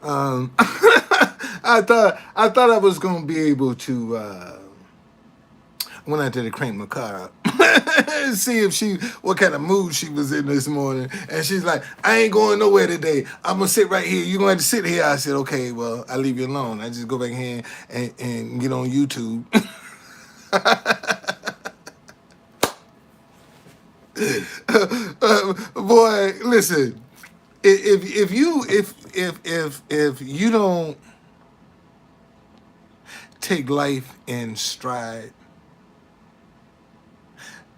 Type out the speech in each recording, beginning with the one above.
I thought I was gonna be able to. Went out there to crank my car up and see if what kind of mood she was in this morning. And she's like, I ain't going nowhere today. I'm gonna sit right here. You're gonna have to sit here. I said, okay, well, I leave you alone. I just go back here and get on YouTube. Boy, listen. If you don't take life in stride,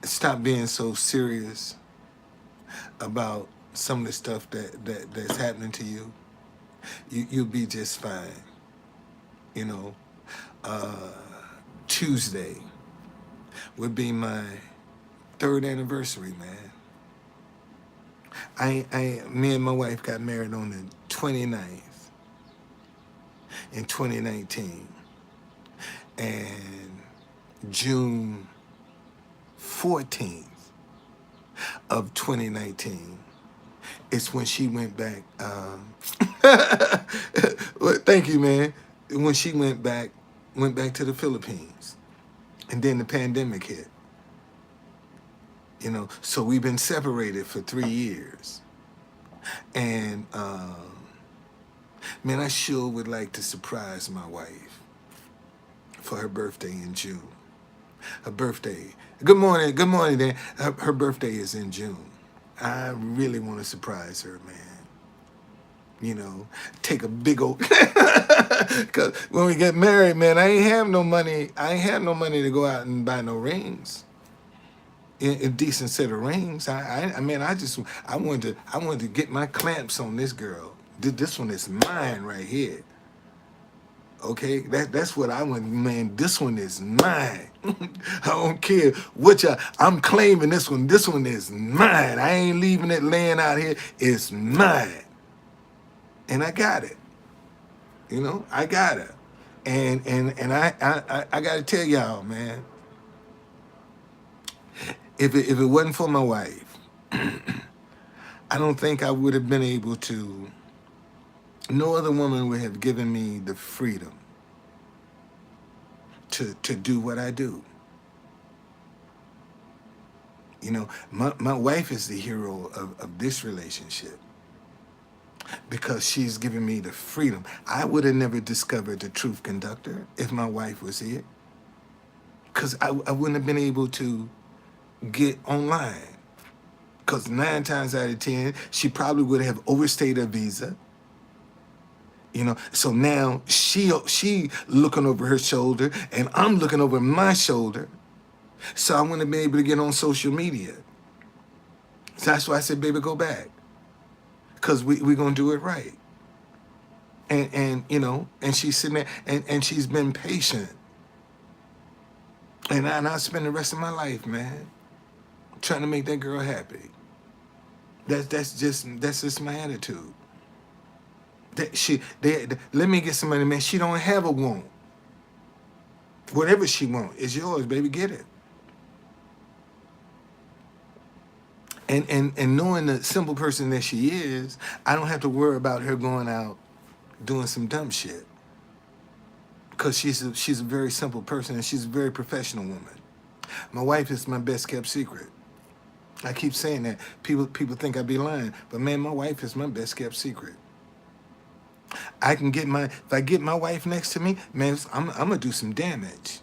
stop being so serious about some of the stuff that's happening to you, you'll be just fine. You know, uh, Tuesday would be my third anniversary, man. Me and my wife got married on the 29th in 2019, and June 14th of 2019 it's when she went back. Well, thank you, man. When she went back to the Philippines, and then the pandemic hit. So we've been separated for 3 years, and man, I sure would like to surprise my wife for her birthday in June. Her birthday. Good morning, Dan. Her birthday is in June. I really want to surprise her, man. Take a big old. Cause when we get married, man, I ain't have no money. I ain't had no money to go out and buy no rings. A decent set of rings. I mean, I wanted to get my clamps on this girl. This one is mine right here. Okay, that's what I want, man. This one is mine. I don't care what I'm claiming this one. This one is mine. I ain't leaving it laying out here. It's mine, and I got it. I got it. And I got to tell y'all, man. If it wasn't for my wife, I don't think I would have been able to. No other woman would have given me the freedom to do what I do. My wife is the hero of this relationship because she's given me the freedom. I would have never discovered the truth conductor if my wife was here, because I wouldn't have been able to get online, because 9 times out of 10, she probably would have overstayed her visa. So now she looking over her shoulder and I'm looking over my shoulder. So I want to be able to get on social media. So that's why I said, baby, go back. Because we're going to do it right. And she's sitting there and she's been patient. And I'll spend the rest of my life, man, trying to make that girl happy. That's just my attitude. Let me get somebody, man. She don't have a want. Whatever she want is yours, baby. Get it. And knowing the simple person that she is, I don't have to worry about her going out doing some dumb shit. Because she's a very simple person and she's a very professional woman. My wife is my best kept secret. I keep saying that. People think I be lying, but man, my wife is my best kept secret. If I get my wife next to me, man, I'm gonna do some damage.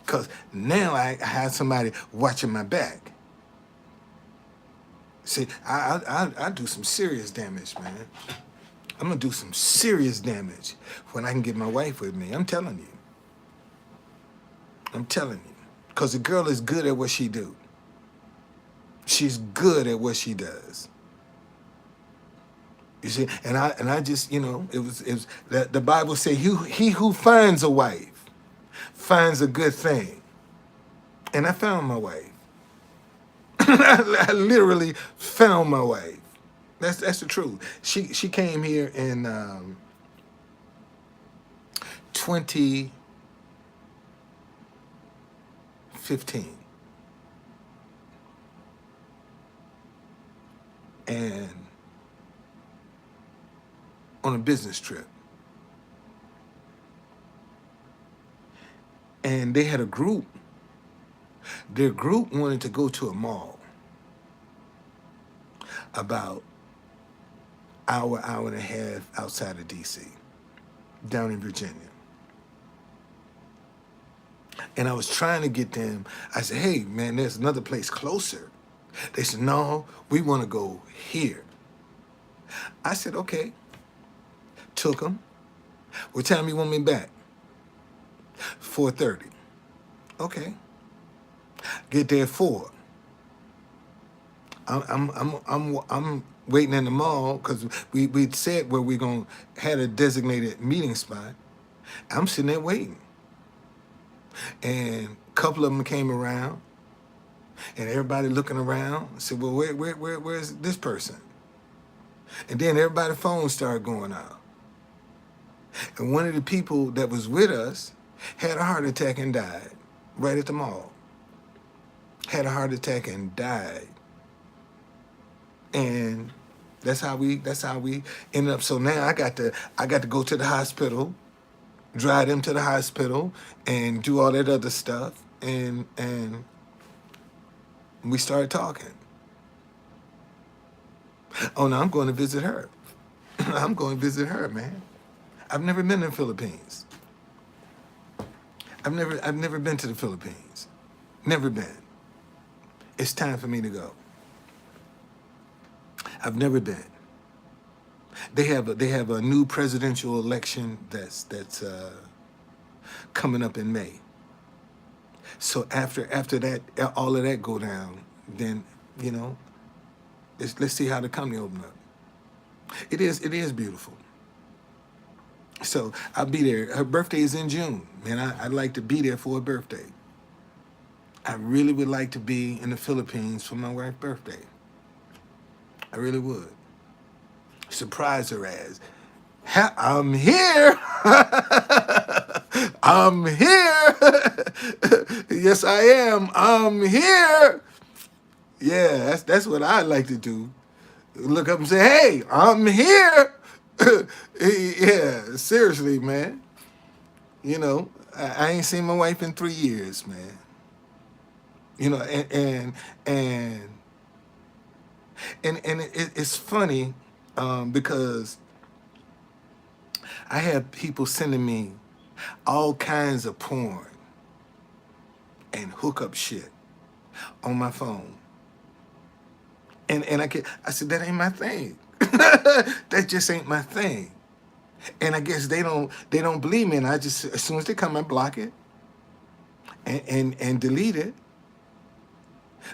Cause now I have somebody watching my back. See, I do some serious damage, man. I'm gonna do some serious damage when I can get my wife with me. I'm telling you. I'm telling you. Cause the girl is good at what she do. She's good at what she does. You see, and I just, it was the Bible say he who finds a wife finds a good thing. And I found my wife. I literally found my wife. That's the truth. She came here in 2015. And on a business trip. And they had a group. Their group wanted to go to a mall about hour and a half outside of DC, down in Virginia. And I was trying to get them. I said, hey, man, there's another place closer. They said, no, we want to go here. I said, okay. Took them. What time you want me back? 4:30. Okay. Get there at 4. I'm waiting in the mall because we said where we gonna had a designated meeting spot. I'm sitting there waiting, and a couple of them came around, and everybody looking around. I said, well, where's this person? And then everybody's phone started going out, and one of the people that was with us had a heart attack and died right at the mall. Had a heart attack and died. And that's how we ended up. So now I got to go to the hospital, drive them to the hospital, and do all that other stuff. And we started talking. Oh no, I'm going to visit her. I'm going to visit her, man. I've never been to the Philippines. I've never been to the Philippines. Never been. It's time for me to go. I've never been. They have a new presidential election that's coming up in May. So after that, all of that go down, then let's see how the company open up. It is beautiful. So I'll be there. Her birthday is in June, and I'd like to be there for her birthday. I really would like to be in the Philippines for my wife's birthday. I really would. Surprise her ass. I'm here. I'm here. Yes, I am. I'm here. Yeah, that's what I like to do. Look up and say, hey, I'm here. Yeah, seriously, man. I ain't seen my wife in 3 years, man. And it's funny because I have people sending me all kinds of porn and hookup shit on my phone. And I said, that ain't my thing. That just ain't my thing. And I guess they don't believe me, and I just, as soon as they come, I block it and delete it.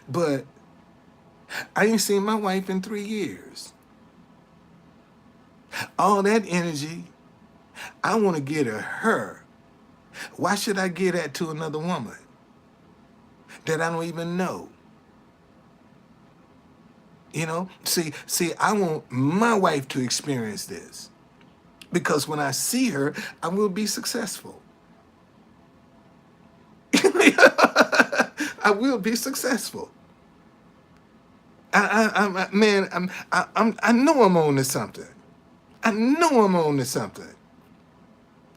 But I ain't seen my wife in 3 years. All that energy, I want to get her. Why should I give that to another woman that I don't even know? See, I want my wife to experience this, because when I see her, I will be successful. I will be successful. I know I'm on to something. I know I'm on to something.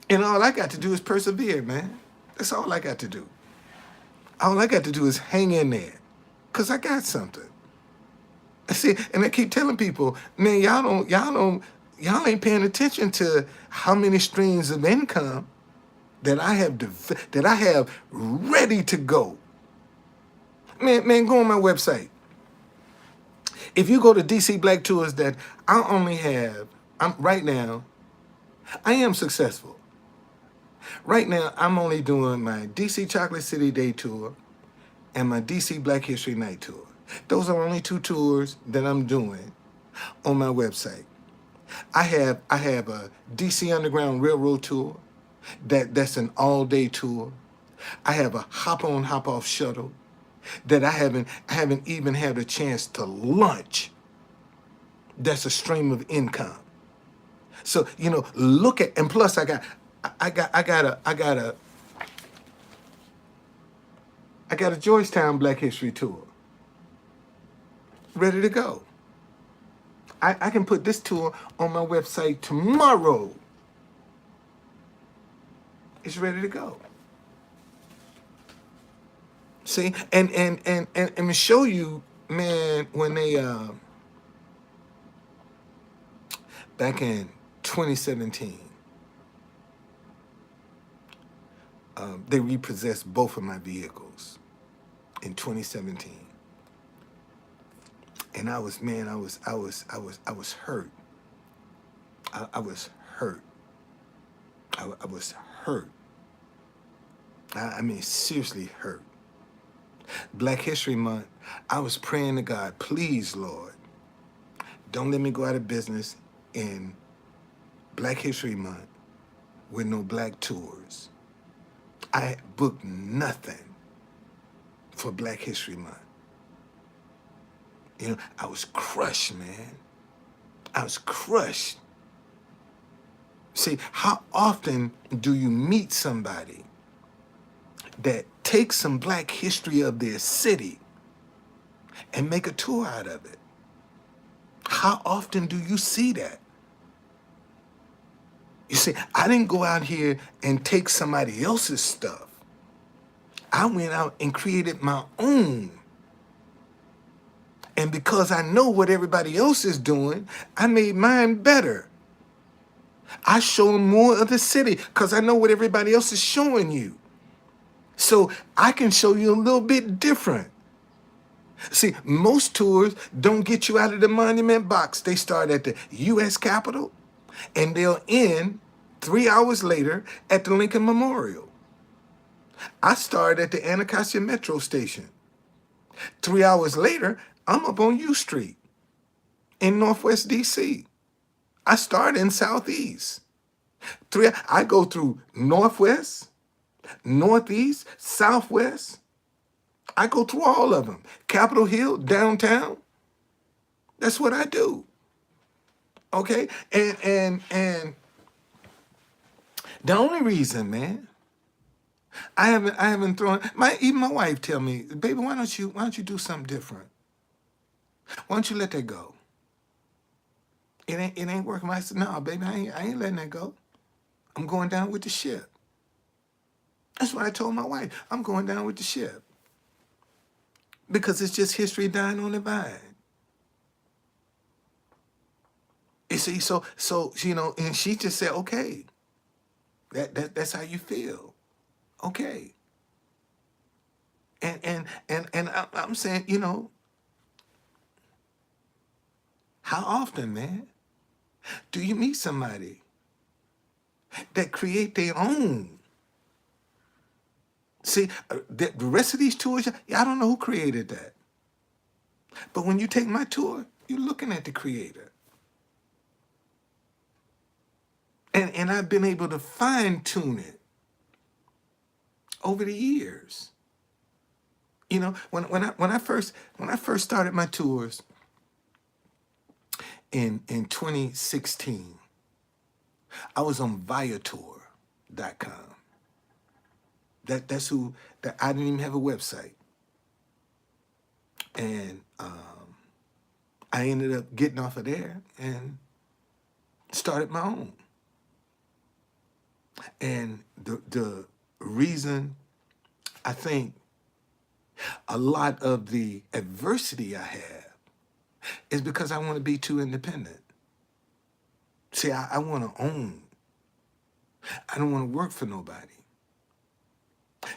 And all I got to do is persevere, man. That's all I got to do. All I got to do is hang in there, because I got something. See, and I keep telling people, man, y'all ain't paying attention to how many streams of income that I have ready to go. Man, go on my website. If you go to DC Black Tours, that right now, I am successful. Right now, I'm only doing my DC Chocolate City Day Tour and my DC Black History Night Tour. Those are only 2 tours that I'm doing on my website. I have a DC Underground Railroad tour that's an all-day tour. I have a hop-on, hop-off shuttle that I haven't even had a chance to launch. That's a stream of income. So look at, and plus I got a Georgetown Black History tour ready to go. I can put this tour on my website tomorrow. It's ready to go. See, and to show you, man, when they back in 2017, they repossessed both of my vehicles in 2017, and I was hurt. I was hurt. I was hurt. I mean, seriously hurt. Black History Month, I was praying to God, please, Lord, don't let me go out of business in Black History Month with no black tours. I booked nothing for Black History Month. You know, I was crushed, man. I was crushed. See, how often do you meet somebody that takes some black history of their city and make a tour out of it? How often do you see that? You see, I didn't go out here and take somebody else's stuff. I went out and created my own. And because I know what everybody else is doing, I made mine better. I show them more of the city because I know what everybody else is showing you. So I can show you a little bit different. See, most tours don't get you out of the monument box. They start at the U.S. Capitol and they'll end 3 hours later at the Lincoln Memorial. I started at the Anacostia Metro Station. 3 hours later, I'm up on U Street in Northwest D.C. I start in Southeast. I go through Northwest, Northeast, Southwest. I go through all of them. Capitol Hill, downtown. That's what I do. Okay? And the only reason, man, I haven't thrown even my wife tell me, baby, why don't you do something different? Why don't you let that go? It ain't working. I said, no, baby, I ain't letting that go. I'm going down with the ship. That's what I told my wife. I'm going down with the ship. Because it's just history dying on the vine. You see, so you know, and she just said, okay. That's how you feel. Okay. And I'm saying, you know, how often, man, do you meet somebody that create their own? See, the rest of these tours, I don't know who created that. But when you take my tour, you're looking at the creator. And I've been able to fine tune it over the years. You know, when I first started my tours in 2016, I was on Viator.com. That's who that I didn't even have a website. And I ended up getting off of there and started my own. And the reason I think a lot of the adversity I have is because I want to be too independent. See, I want to own. I don't want to work for nobody.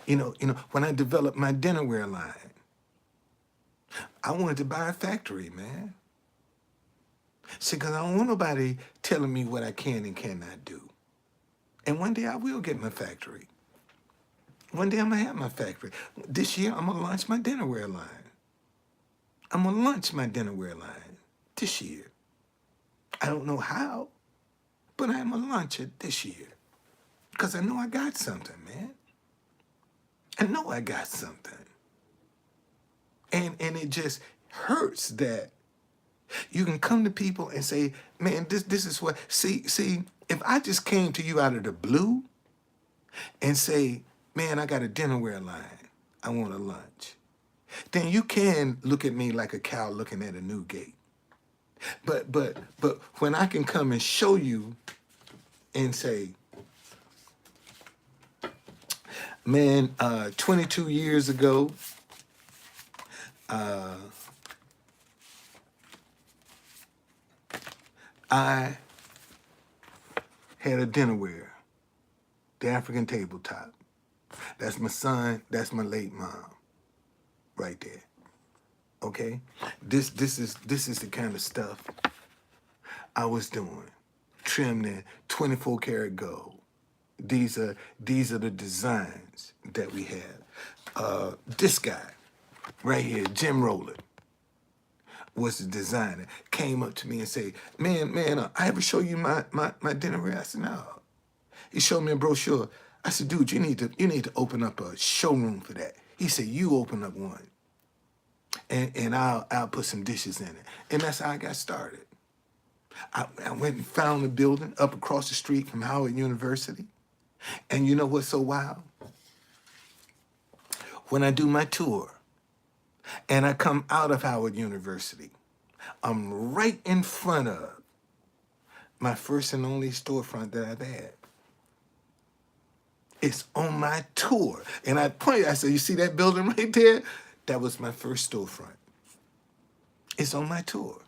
You know, when I developed my dinnerware line, I wanted to buy a factory, man. See, because I don't want nobody telling me what I can and cannot do. And one day I will get my factory. One day I'm going to have my factory. This year I'm going to launch my dinnerware line. I'm going to launch my dinnerware line this year. I don't know how, but I'm going to launch it this year. Because I know I got something, man. I know I got something. And it just hurts that you can come to people and say, man, this is what, see, if I just came to you out of the blue and say, man, I got a dinnerware line, I want a lunch, then you can look at me like a cow looking at a new gate. But when I can come and show you and say, man, 22 years ago, I had a dinnerware, the African tabletop. That's my son. That's my late mom, right there. Okay, this is the kind of stuff I was doing, trimmed in 24 karat gold. These are the designs that we have. This guy right here, Jim Rowland, was the designer. Came up to me and said, "Man, I ever show you my dinnerware?" I said, "No." He showed me a brochure. I said, "Dude, you need to open up a showroom for that." He said, "You open up one, and I'll put some dishes in it." And that's how I got started. I went and found a building up across the street from Howard University. And you know what's so wild? When I do my tour and I come out of Howard University, I'm right in front of my first and only storefront that I've had. It's on my tour. And I pointed, I said, "You see that building right there? That was my first storefront. It's on my tour.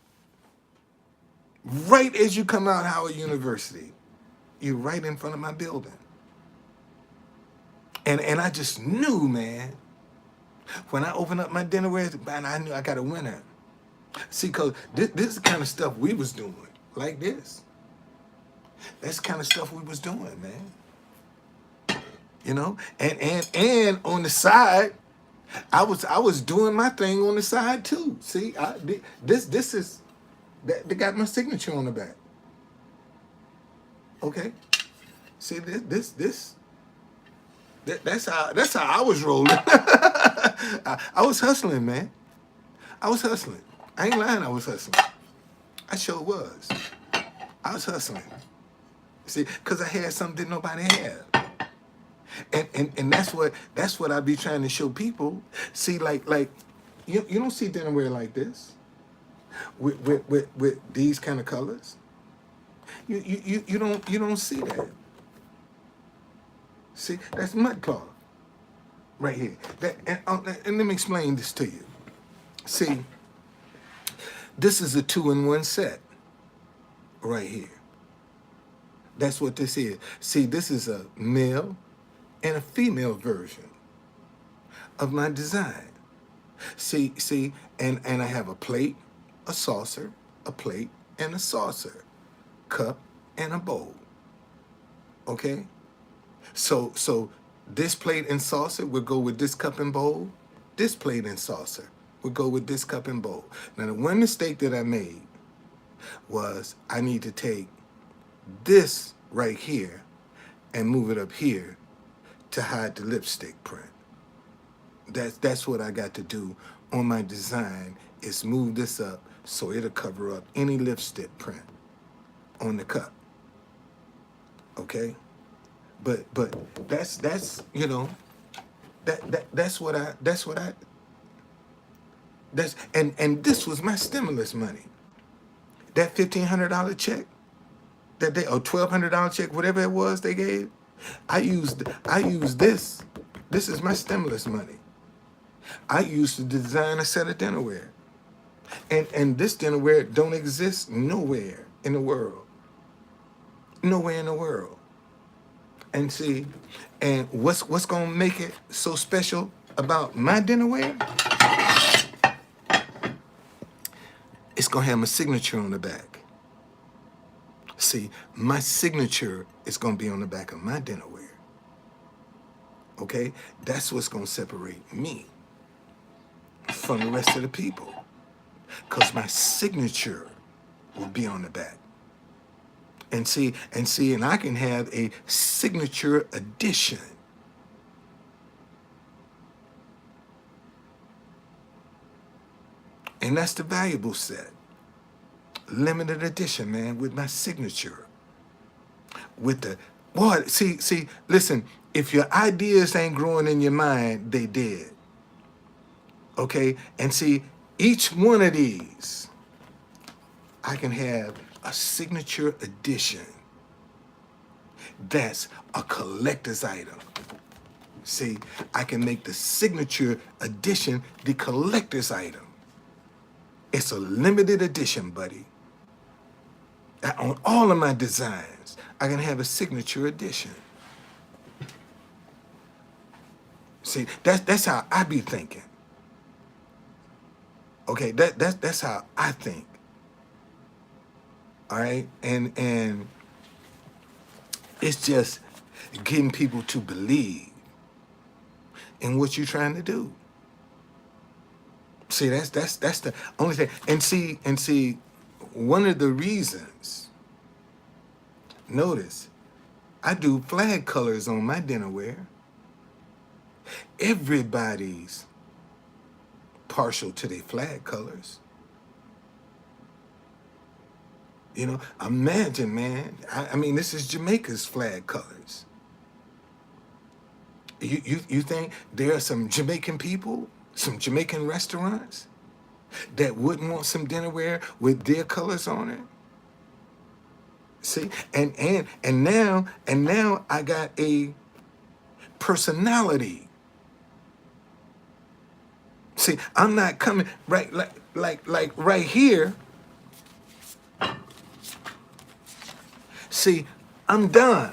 Right as you come out Howard University, you're right in front of my building." And I just knew, man, when I opened up my dinnerware, man, I knew I got a winner. See, because this is the kind of stuff we was doing, like this. That's the kind of stuff we was doing, man. You know? And on the side, I was doing my thing on the side too. See, this is they got my signature on the back. Okay? See, that's how I was rolling. I was hustling, man. I was hustling. I ain't lying, I was hustling. I sure was. I was hustling. See, because I had something that nobody had. And that's what I be trying to show people. See, like you don't see dinnerware like this with these kind of colors. You don't see that. See, that's mud cloth right here. And let me explain this to you. See, this is a 2-in-1 set right here. That's what this is. See, this is a male and a female version of my design. See, and I have a plate, a saucer, a plate, and a saucer, cup, and a bowl. Okay? So this plate and saucer would go with this cup and bowl. This plate and saucer would go with this cup and bowl. Now, the one mistake that I made was I need to take this right here and move it up here to hide the lipstick print. That's what I got to do on my design, is move this up so it'll cover up any lipstick print on the cup. Okay? But that's you know, that's what I and this was my stimulus money. That $1,500 check that they, or $1,200 check, whatever it was they gave, I used this. This is my stimulus money. I used to design a set of dinnerware. And this dinnerware don't exist nowhere in the world. Nowhere in the world. And see, and what's gonna make it so special about my dinnerware? It's gonna have my signature on the back. See, my signature is gonna be on the back of my dinnerware. Okay? That's what's gonna separate me from the rest of the people. Because my signature will be on the back. And I can have a signature edition. And that's the valuable set. Limited edition, man, with my signature. With the, boy, listen, if your ideas ain't growing in your mind, they dead. Okay? And see, each one of these I can have a signature edition that's a collector's item. See, I can make the signature edition the collector's item. It's a limited edition, buddy. On all of my designs, I can have a signature edition. See, that's how I be thinking. Okay, that's how I think. All right, and it's just getting people to believe in what you're trying to do. See, that's the only thing. And see, one of the reasons. Notice, I do flag colors on my dinnerware. Everybody's partial to their flag colors. You know, imagine, man. I mean, this is Jamaica's flag colors. You think there are some Jamaican people, some Jamaican restaurants that wouldn't want some dinnerware with their colors on it? See, and now I got a personality. See, I'm not coming right like right here. See, I'm done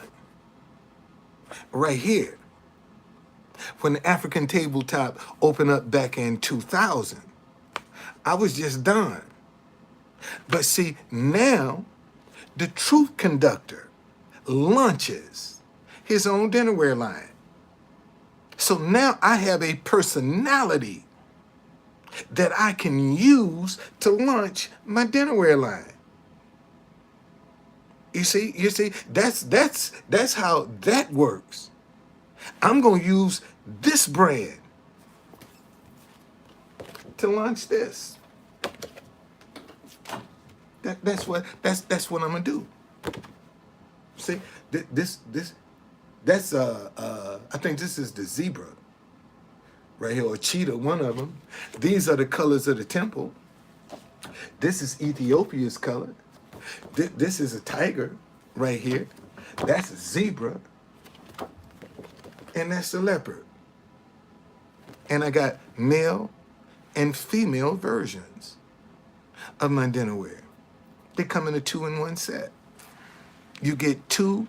right here. When the African tabletop opened up back in 2000, I was just done. But see, now the Truth Conductor launches his own dinnerware line. So now I have a personality that I can use to launch my dinnerware line. You see, that's how that works. I'm gonna use this brand to launch this. That's what I'm gonna do. See, that's I think this is the zebra right here, or cheetah, one of them. These are the colors of the temple. This is Ethiopia's color. This is a tiger right here. That's a zebra. And that's a leopard. And I got male and female versions of my dinnerware. They come in a 2-in-1 set. You get 2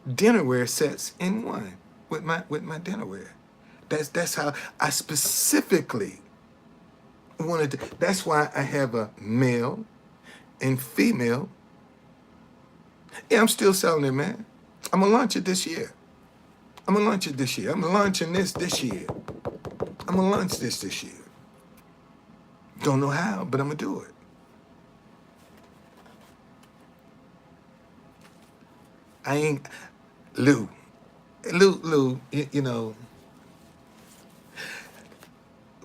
dinnerware sets in one with my dinnerware. That's how I specifically wanted to. That's why I have a male and female. Yeah, I'm still selling it, man. I'm gonna launch it this year. I'm launching this year. I'm launching this year. I'm gonna launch this year. Don't know how, but I'm gonna do it. I ain't Lou, you know,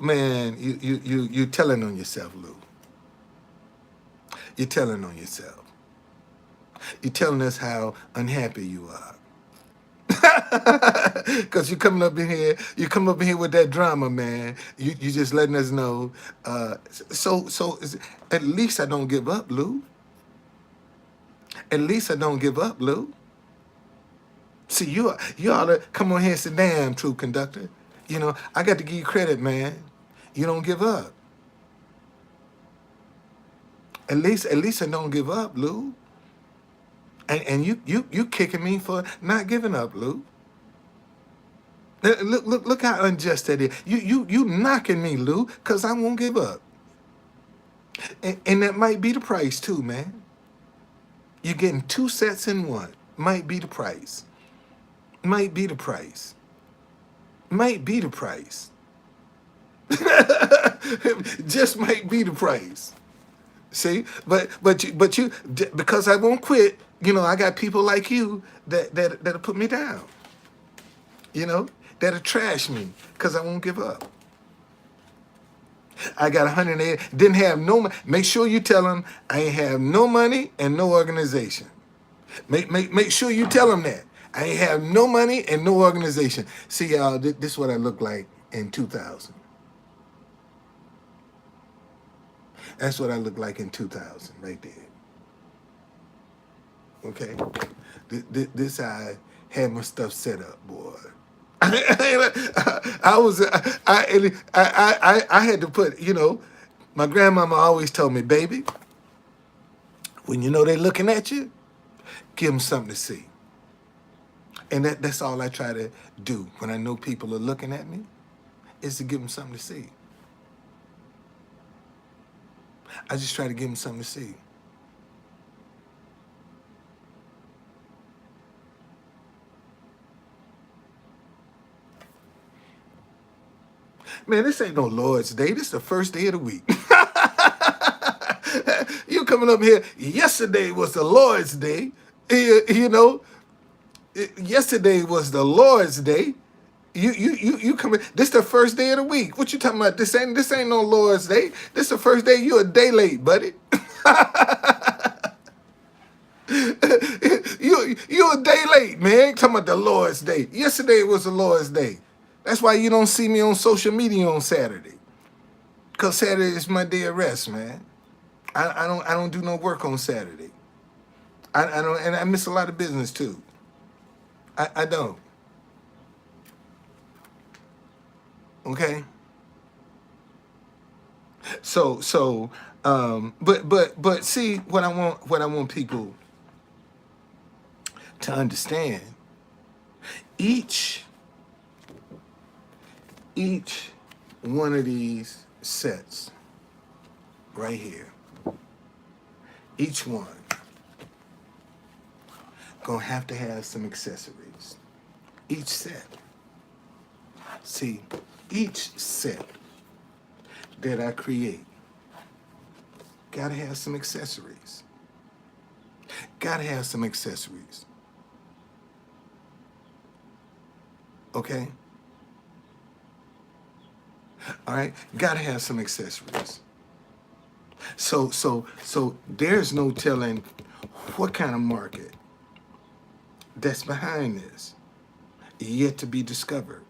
man, you telling on yourself, Lou. You're telling on yourself. You're telling us how unhappy you are. Because you come up in here with that drama, man. You just letting us know. At least I don't give up, Lou. At least I don't give up, Lou. See, you ought to come on here and say, damn, True Conductor. You know, I got to give you credit, man. You don't give up. At least I don't give up, Lou. And you kicking me for not giving up, Lou. Look how unjust that is. You knocking me, Lou, because I won't give up. And that might be the price too, man. You're getting 2 sets in one. Might be the price. Might be the price. Might be the price. Just might be the price. See, but you because I won't quit. You know, I got people like you that'll put me down. You know, that'll trash me because I won't give up. I got 180. Didn't have no money. Make sure you tell them I ain't have no money and no organization. Make sure you tell them that I ain't have no money and no organization. See, y'all, this is what I look like in 2000. That's what I look like in 2000, right there. Okay, this I had my stuff set up, boy. I was I had to put, my grandmama always told me, baby, when you know they're looking at you, give them something to see. And that's all I try to do when I know people are looking at me, is to give them something to see. I just try to give them something to see. Man, this ain't no Lord's Day. This is the first day of the week. You coming up here, yesterday was the Lord's Day. You know, yesterday was the Lord's Day. You coming, this the first day of the week. What you talking about? This ain't no Lord's Day. This the first day. You a day late, buddy. You a day late, man. Talking about the Lord's Day. Yesterday was the Lord's Day. That's why you don't see me on social media on Saturday. Cause Saturday is my day of rest, man. I don't do no work on Saturday. I don't, and I miss a lot of business too. I don't. Okay. But see, what I want people to understand, each each one of these sets right here, each one gonna have to have some accessories. Each set. See, each set that I create gotta have some accessories. Gotta have some accessories. Okay? All right? Gotta have some accessories. So there's no telling what kind of market that's behind this, yet to be discovered.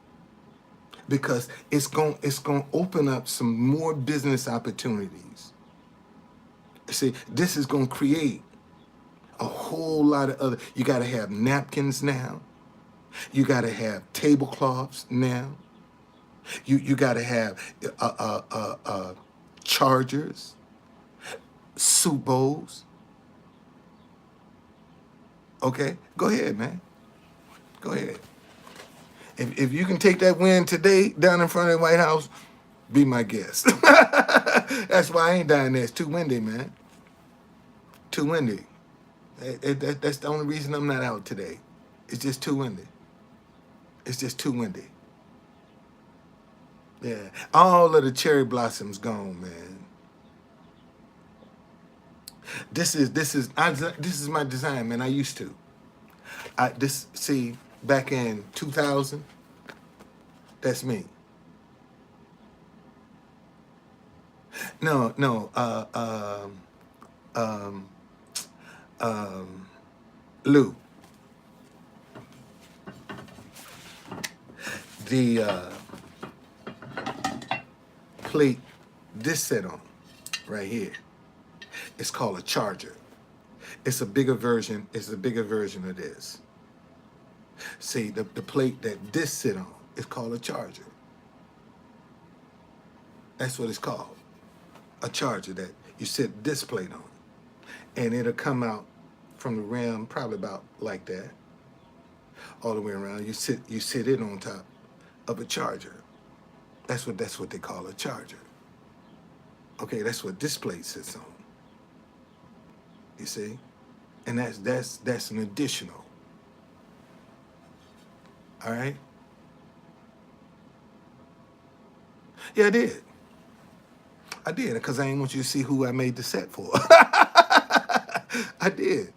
Because it's going to open up some more business opportunities. See, this is going to create a whole lot of other. You got to have napkins now. You got to have tablecloths now. You got to have chargers, soup bowls. Okay, go ahead, man. Go ahead. If you can take that win today down in front of the White House, be my guest. That's why I ain't down there. It's too windy, man. Too windy. That's the only reason I'm not out today. It's just too windy. It's just too windy. Yeah. All of the cherry blossoms gone, man. This is my design, man. I used to. See, back in 2000, that's me. No, no. Lou, the plate this set on right here, it's called a charger. It's a bigger version. It's a bigger version of this. See, the plate that this sit on is called a charger. That's what it's called. A charger that you sit this plate on. And it'll come out from the rim probably about like that. All the way around. You sit it on top of a charger. That's what they call a charger. Okay, that's what this plate sits on. You see? And that's an additional. All right? Yeah, I did. I did, because I didn't want you to see who I made the set for. I did.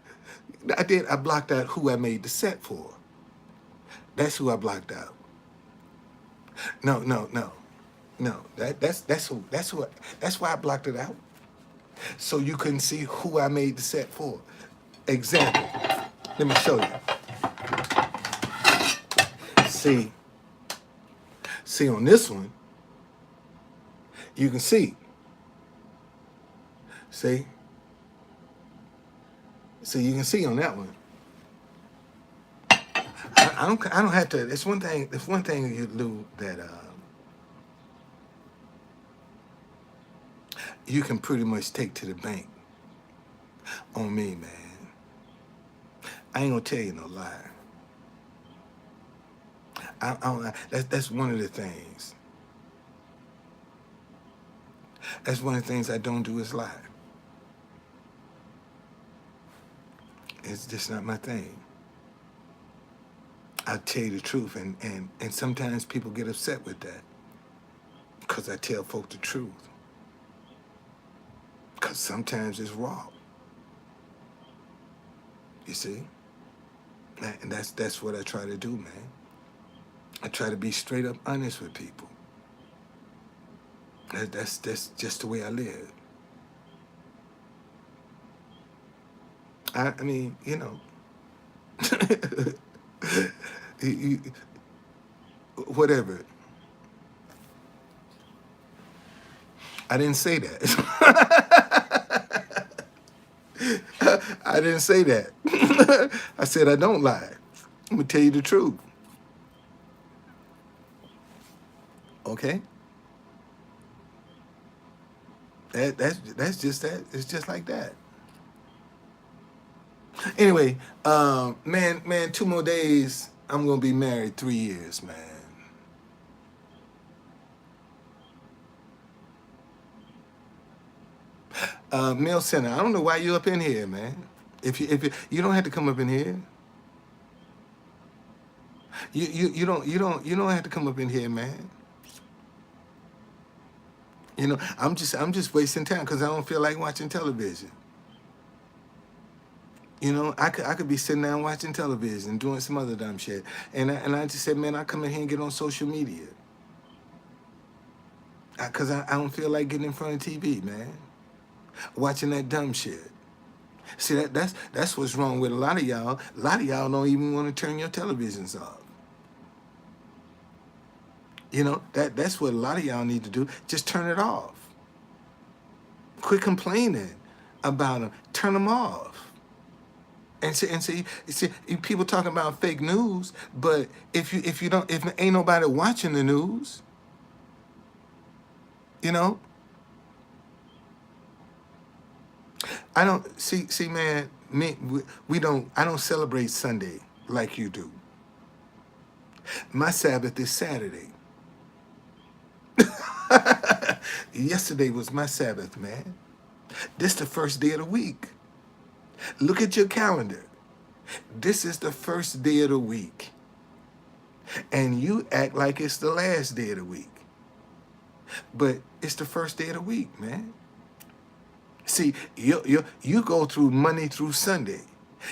I blocked out who I made the set for. That's who I blocked out. No. That's why I blocked it out. So you couldn't see who I made the set for. Example. Let me show you. See on this one, you can see. See? So you can see on that one. I don't have to. It's one thing. It's one thing you do that you can pretty much take to the bank on me, man. I ain't gonna tell you no lie. That's one of the things. That's one of the things I don't do is lie. It's just not my thing. I tell you the truth, and sometimes people get upset with that because I tell folk the truth. Because sometimes it's raw. You see, and that's what I try to do, man. I try to be straight up honest with people. That's just the way I live. I mean, you know, you, whatever. I didn't say that. I didn't say that. I said I don't lie. I'm gonna tell you the truth. Okay? That's just that. It's just like that. Anyway, man, 2 more days. I'm gonna be married 3 years, man. Mill Center. I don't know why you up in here, man. If you don't have to come up in here. You don't have to come up in here, man. You know, I'm just wasting time because I don't feel like watching television. You know, I could be sitting down watching television, doing some other dumb shit, and I just said, man, I come in here and get on social media because I don't feel like getting in front of TV, man, watching that dumb shit. See that's what's wrong with a lot of y'all. A lot of y'all don't even want to turn your televisions off. You know that's what a lot of y'all need to do. Just turn it off. Quit complaining about them. Turn them off. And see, people talking about fake news, but if ain't nobody watching the news, you know, I don't see, man. We don't. I don't celebrate Sunday like you do. My Sabbath is Saturday. Yesterday was my Sabbath, man. This the first day of the week. Look at your calendar. This is the first day of the week. And you act like it's the last day of the week. But it's the first day of the week, man. See, you go through Monday through Sunday.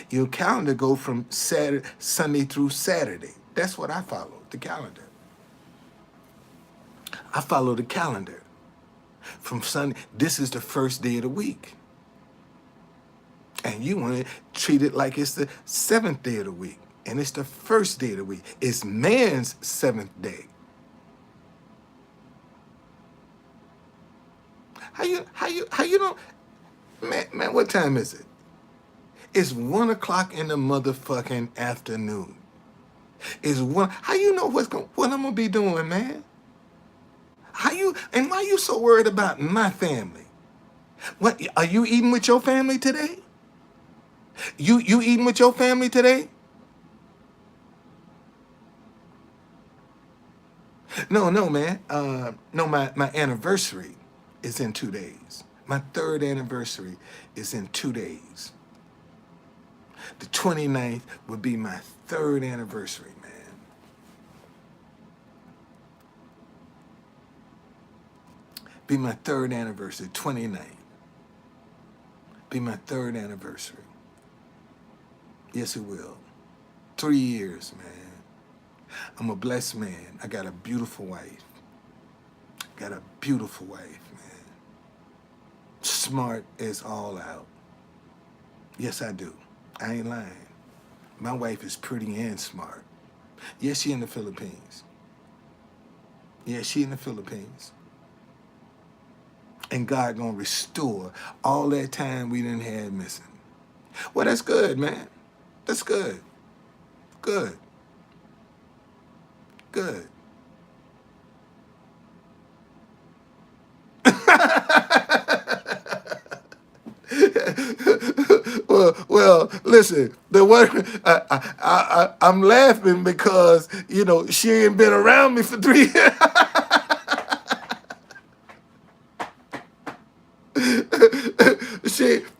Your calendar go from Sunday through Saturday. That's what I follow, the calendar. I follow the calendar. From Sunday, this is the first day of the week. And you want to treat it like it's the seventh day of the week. And it's the first day of the week. It's man's seventh day. How you don't, man, what time is it? It's 1 o'clock in the motherfucking afternoon. It's one, how you know what I'm gonna be doing, man? And why you so worried about my family? What, are you eating with your family today? You eating with your family today? No, man. No, my anniversary is in 2 days. My third anniversary is in 2 days. The 29th would be my third anniversary, man. Be my third anniversary, 29th. Be my third anniversary. Yes, it will. 3 years, man. I'm a blessed man. I got a beautiful wife. Got a beautiful wife, man. Smart as all out. Yes, I do. I ain't lying. My wife is pretty and smart. Yes, she in the Philippines. Yeah, she in the Philippines. And God gonna restore all that time we didn't have missing. Well, that's good, man. That's good. Good. Good. Well, listen. The one I'm laughing because she ain't been around me for 3 years.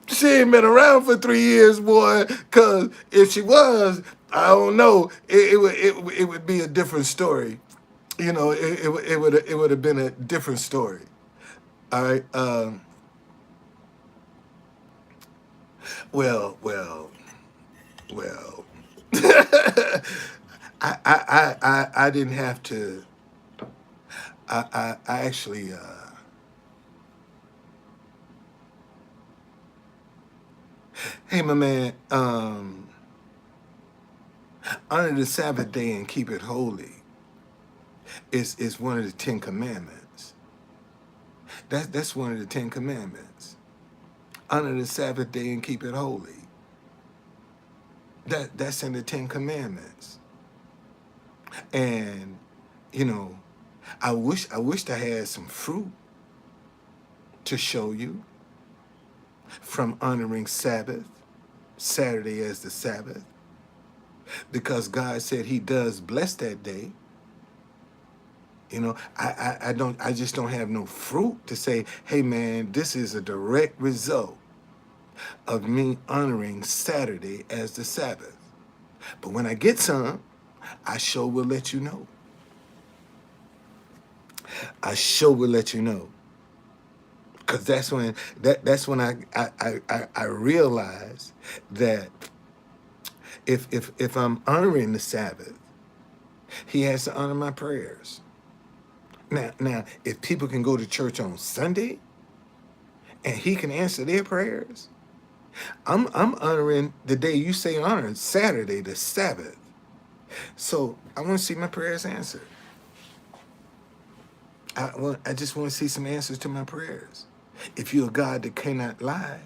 She ain't been around for 3 years, boy. Cause if she was, I don't know. It would be a different story. It would have been a different story. All right. Well. I didn't have to. I actually. Hey, my man. Honor the Sabbath day and keep it holy. Is one of the 10 Commandments. That's one of the 10 Commandments. Honor the Sabbath day and keep it holy. That's in the 10 Commandments. And you know, I wished I had some fruit to show you from honoring Sabbath, Saturday as the Sabbath, because God said He does bless that day. I just don't have no fruit to say, hey man, this is a direct result of me honoring Saturday as the Sabbath. But when I get some, I sure will let you know. I sure will let you know. Cause that's when I realize that if I'm honoring the Sabbath, He has to honor my prayers. Now, if people can go to church on Sunday and He can answer their prayers, I'm honoring the day you say honor, Saturday, the Sabbath. So I want to see my prayers answered. I just want to see some answers to my prayers. If you're a God that cannot lie,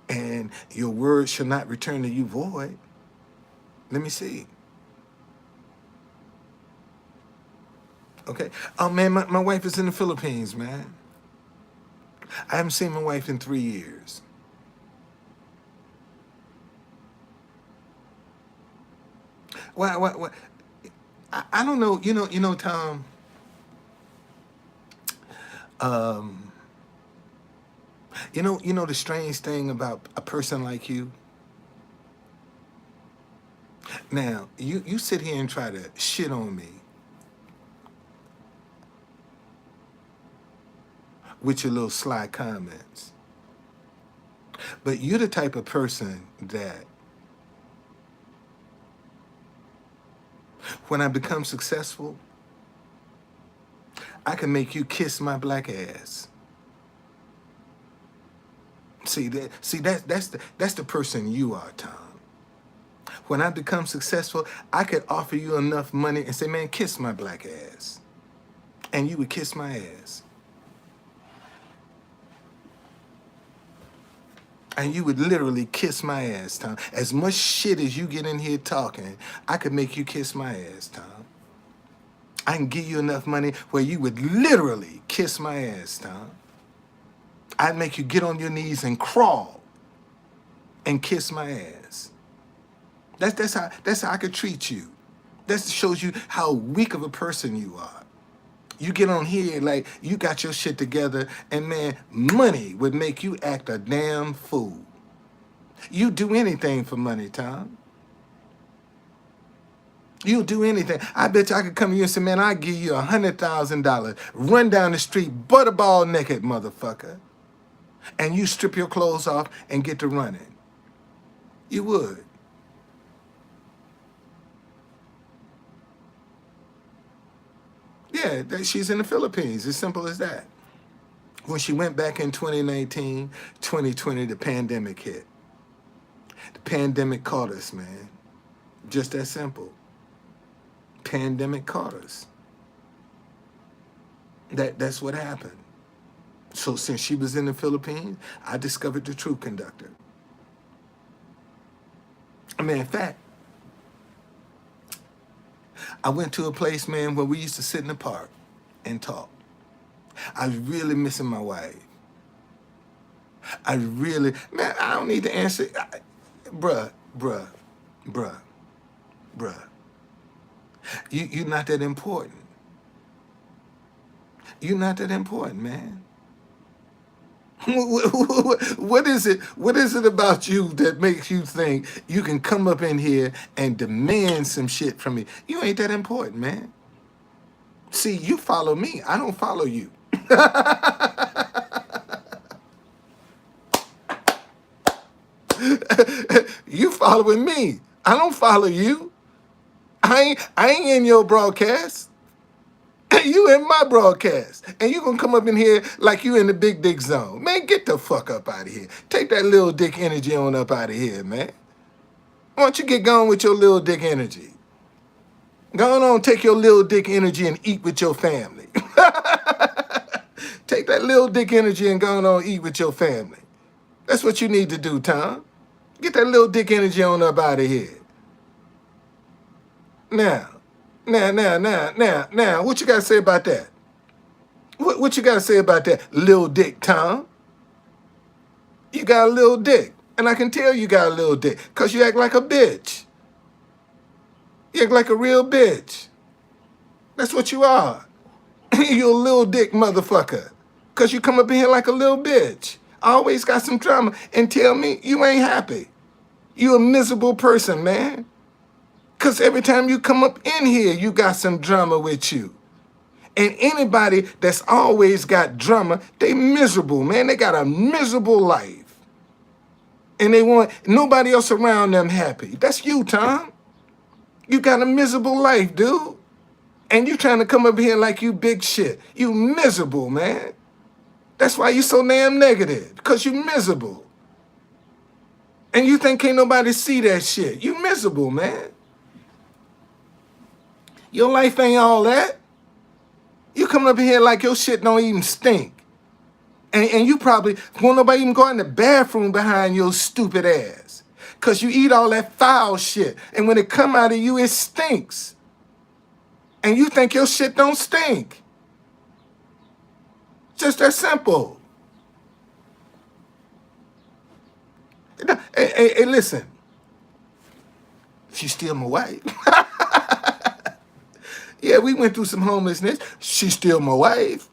and your word shall not return to you void, let me see. Okay. Oh man, my wife is in the Philippines, man. I haven't seen my wife in 3 years. Why? I don't know. Tom. Um, the strange thing about a person like you. Now, you sit here and try to shit on me with your little sly comments. But you're the type of person that when I become successful, I can make you kiss my black ass. That's the person you are, Tom. When I become successful, I could offer you enough money and say, man, kiss my black ass. And you would kiss my ass. And you would literally kiss my ass, Tom. As much shit as you get in here talking, I could make you kiss my ass, Tom. I can give you enough money where you would literally kiss my ass, Tom. I'd make you get on your knees and crawl and kiss my ass. That's how I could treat you. That shows you how weak of a person you are. You get on here like you got your shit together, and man, money would make you act a damn fool. You do anything for money, Tom. You'll do anything. I bet you I could come to you and say, man, I'll give you $100,000. Run down the street, butterball naked, motherfucker. And you strip your clothes off and get to running. You would. Yeah, she's in the Philippines. As simple as that. When she went back in 2019, 2020, the pandemic hit. The pandemic caught us, man. Just that simple. Pandemic caught us. That's what happened. So since she was in the Philippines, I discovered the True Conductor. I mean, in fact, I went to a place, man, where we used to sit in the park and talk. I was really missing my wife. I really, man, I don't need to answer. Bruh, bruh, bruh, bruh. You're not that important. You're not that important, man. What is it? What is it about you that makes you think you can come up in here and demand some shit from me? You ain't that important, man. See, you follow me. I don't follow you. You following me. I don't follow you. I ain't in your broadcast. You in my broadcast. And you gonna come up in here like you in the big dick zone. Man, get the fuck up out of here. Take that little dick energy on up out of here, man. Why don't you get going with your little dick energy? Go on, take your little dick energy and eat with your family. Take that little dick energy and go on eat with your family. That's what you need to do, Tom. Get that little dick energy on up out of here. Now, now, what you got to say about that? What you got to say about that, little dick, Tom? You got a little dick. And I can tell you got a little dick because you act like a bitch. You act like a real bitch. That's what you are. You a little dick motherfucker. Because you come up in here like a little bitch. Always got some drama and tell me you ain't happy. You a miserable person, man. Because every time you come up in here, you got some drama with you. And anybody that's always got drama, they miserable, man. They got a miserable life. And they want nobody else around them happy. That's you, Tom. You got a miserable life, dude. And you trying to come up here like you big shit. You miserable, man. That's why you so damn negative. Because you miserable. And you think can't nobody see that shit. You miserable, man. Your life ain't all that. You coming up here like your shit don't even stink. And you probably won't nobody even go in the bathroom behind your stupid ass. Because you eat all that foul shit. And when it come out of you, it stinks. And you think your shit don't stink. Just that simple. Hey, listen. She's still my wife. Yeah, we went through some homelessness. She's still my wife.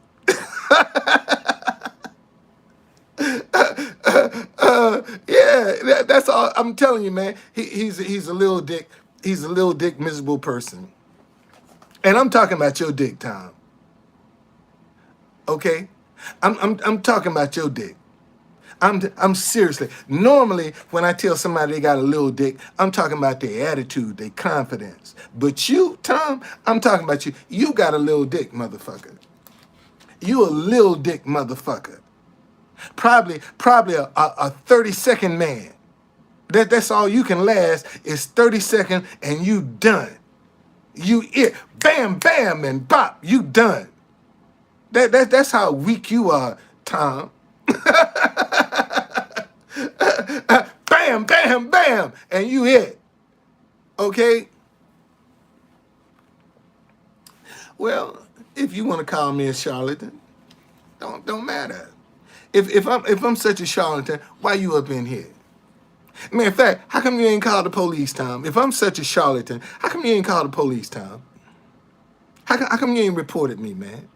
Yeah, that's all. I'm telling you, man. He's a little dick. He's a little dick, miserable person. And I'm talking about your dick, Tom. Okay, I'm talking about your dick. I'm seriously. Normally, when I tell somebody they got a little dick, I'm talking about their attitude, their confidence. But you, Tom, I'm talking about you. You got a little dick, motherfucker. You a little dick motherfucker. Probably a 30-second man. That's all you can last is 30 seconds and you done. You it. Bam, bam, and bop, you done. That's how weak you are, Tom. Bam, bam, bam, and you hit. Okay? Well, if you want to call me a charlatan, don't matter. If I'm such a charlatan, why you up in here? Man, in fact, how come you ain't called the police, Tom? If I'm such a charlatan, how come you ain't called the police, Tom? How come you ain't reported me, man?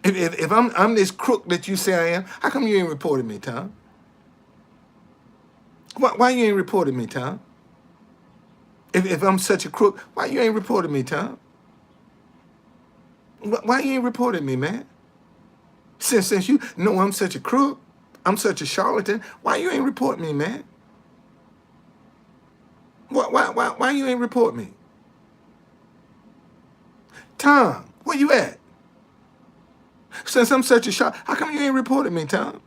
If I'm this crook that you say I am, how come you ain't reported me, Tom? Why you ain't reported me, Tom? If I'm such a crook, why you ain't reported me, Tom? Why you ain't reported me, man? Since you know I'm such a crook, I'm such a charlatan, why you ain't report me, man? Why you ain't report me? Tom, where you at? Since I'm such a charlatan, how come you ain't reported me, Tom?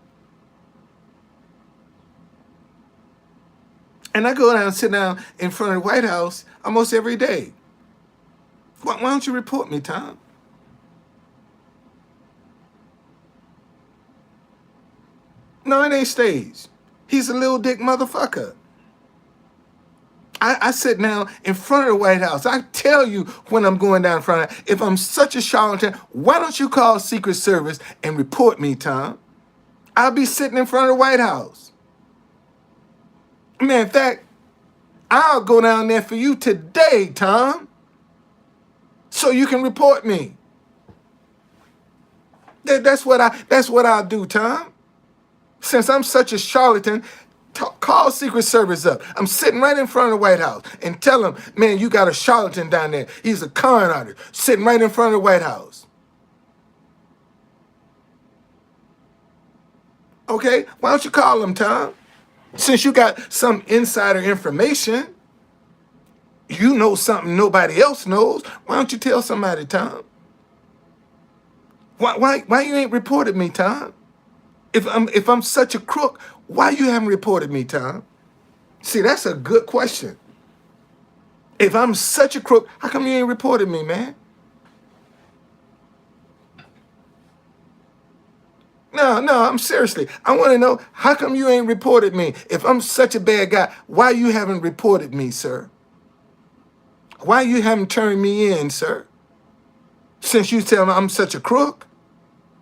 And I go down and sit down in front of the White House almost every day. Why don't you report me, Tom? No, it ain't staged. He's a little dick motherfucker. I sit now in front of the White House. I tell you when I'm going down in front of, if I'm such a charlatan, why don't you call Secret Service and report me, Tom? I'll be sitting in front of the White House. Man, in fact, I'll go down there for you today, Tom, so you can report me. That's what I'll do, Tom. Since I'm such a charlatan, call Secret Service up. I'm sitting right in front of the White House and tell them, man, you got a charlatan down there. He's a con artist sitting right in front of the White House. Okay, why don't you call him, Tom? Since you got some insider information, you know something nobody else knows. Why don't you tell somebody, Tom? Why you ain't reported me, Tom? If I'm such a crook, why you haven't reported me, Tom? See, that's a good question. If I'm such a crook, how come you ain't reported me, man? No, I'm seriously. I want to know, how come you ain't reported me? If I'm such a bad guy, why you haven't reported me, sir? Why you haven't turned me in, sir? Since you tell me I'm such a crook,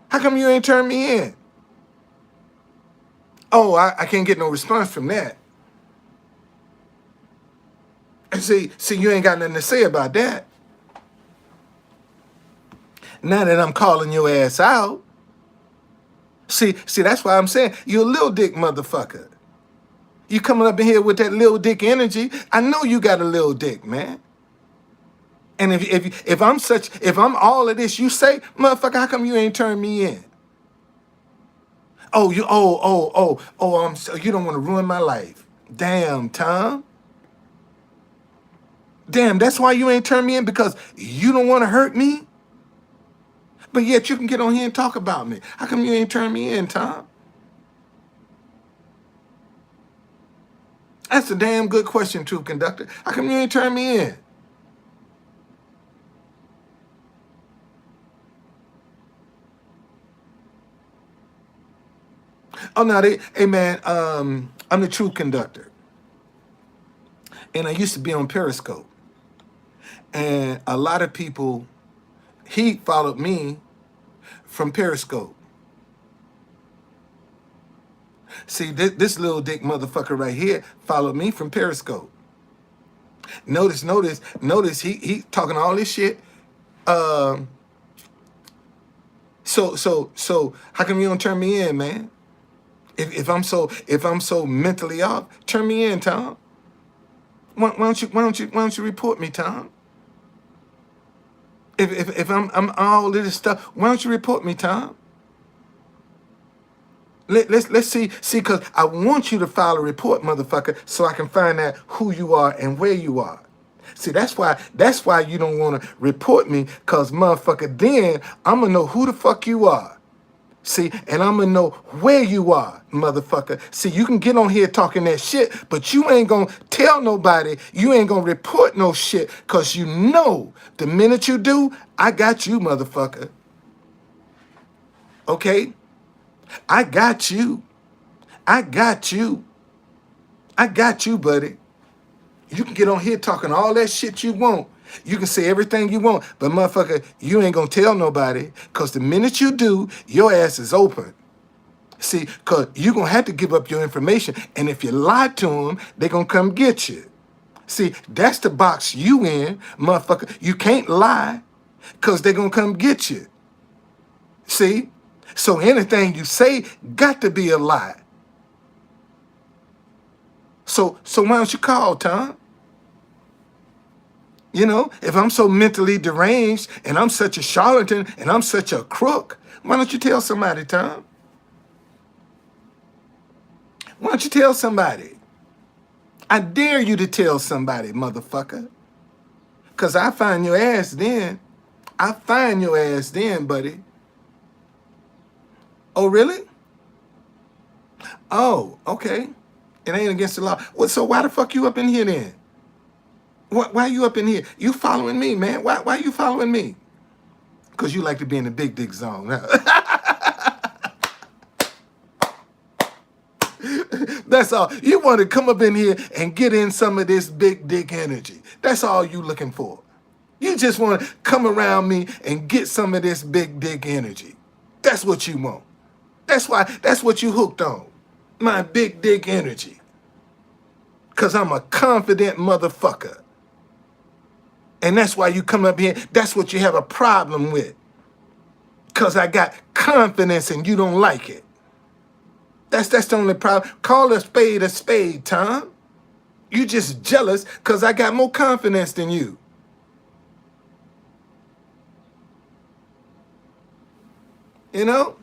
how come you ain't turned me in? Oh, I can't get no response from that. And see, you ain't got nothing to say about that. Now that I'm calling your ass out, see, that's why I'm saying you're a little dick motherfucker. You coming up in here with that little dick energy. I know you got a little dick, man. And if I'm all of this you say, motherfucker, how come you ain't turned me in? Oh, you don't want to ruin my life. Damn, Tom. Damn, that's why you ain't turned me in, because you don't want to hurt me? But yet you can get on here and talk about me. How come you ain't turned me in, Tom? That's a damn good question, Truth Conductor. How come you ain't turned me in? Oh, no, hey, man, I'm the Truth Conductor. And I used to be on Periscope. And a lot of people, he followed me from Periscope. See, this little dick motherfucker right here followed me from Periscope. Notice, he talking all this shit. So how come you don't turn me in, man? If I'm so mentally off, turn me in, Tom. Why don't you report me, Tom? If I'm all of this stuff, why don't you report me, Tom? Let's see, because I want you to file a report, motherfucker, so I can find out who you are and where you are. See, that's why you don't want to report me, because motherfucker, then I'm gonna know who the fuck you are. See, and I'm gonna know where you are, motherfucker. See, you can get on here talking that shit, but you ain't gonna tell nobody, you ain't gonna report no shit, because you know the minute you do, I got you, motherfucker. Okay? I got you. I got you. I got you, buddy. You can get on here talking all that shit you want. You can say everything you want, but motherfucker, you ain't gonna tell nobody, because the minute you do, your ass is open. See, because you're gonna have to give up your information, and if you lie to them, they're gonna come get you. See, that's the box you in, motherfucker. You can't lie, because they're gonna come get you. See? So anything you say got to be a lie. So why don't you call, Tom? You know, if I'm so mentally deranged and I'm such a charlatan and I'm such a crook, why don't you tell somebody, Tom? Why don't you tell somebody? I dare you to tell somebody, motherfucker. Because I find your ass then. I find your ass then, buddy. Oh, really? Oh, okay. It ain't against the law. Well, so why the fuck you up in here then? Why you up in here? You following me, man. Why you following me? Because you like to be in the big dick zone. Huh? That's all. You want to come up in here and get in some of this big dick energy. That's all you looking for. You just want to come around me and get some of this big dick energy. That's what you want. That's what you hooked on. My big dick energy. Because I'm a confident motherfucker. And that's why you come up here. That's what you have a problem with. Because I got confidence and you don't like it. That's the only problem. Call a spade, Tom. You just jealous because I got more confidence than you. You know?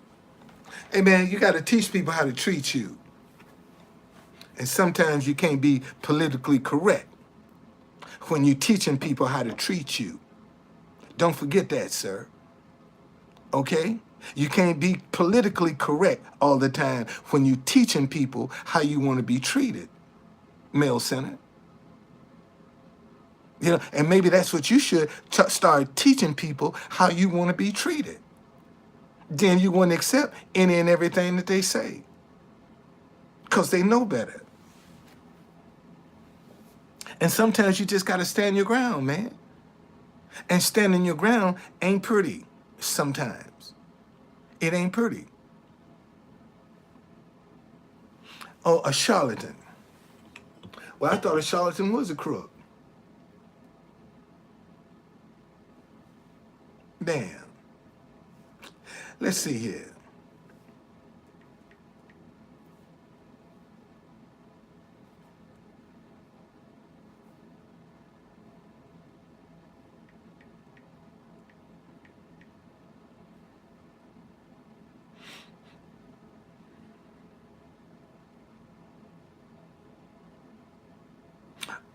Hey, man, you got to teach people how to treat you. And sometimes you can't be politically correct when you're teaching people how to treat you. Don't forget that, sir. Okay? You can't be politically correct all the time when you're teaching people how you want to be treated, male center. You know, and maybe that's what you should start teaching people, how you want to be treated. Then you won't accept any and everything that they say because they know better. And sometimes you just got to stand your ground, man. And standing your ground ain't pretty sometimes. It ain't pretty. Oh, a charlatan. Well, I thought a charlatan was a crook. Damn. Let's see here.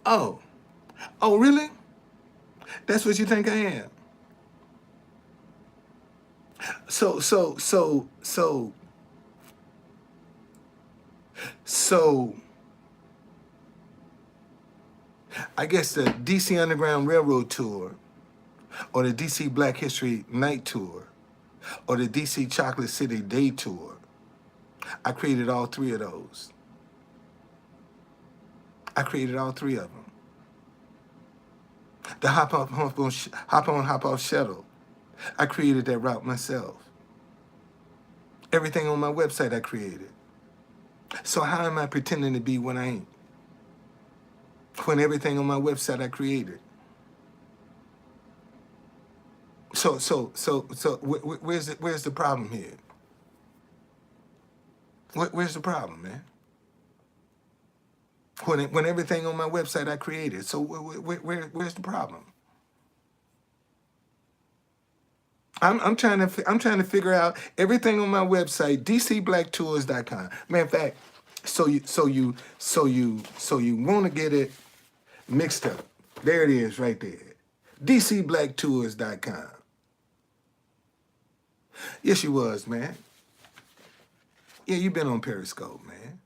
Oh. Oh, really? That's what you think I am? So, I guess the DC Underground Railroad Tour, or the DC Black History Night Tour, or the DC Chocolate City Day Tour, I created all three of those. I created all three of them. The hop on, hop off shuttle, I created that route myself. Everything on my website I created. So how am I pretending to be when I ain't? When everything on my website I created. So where's the problem here? Where's the problem, man? When everything on my website I created. So where's the problem? I'm trying to figure out everything on my website, dcblacktours.com. Matter of fact, so you want to get it mixed up. There it is right there. dcblacktours.com. Yes, you was, man. Yeah, you been on Periscope, man.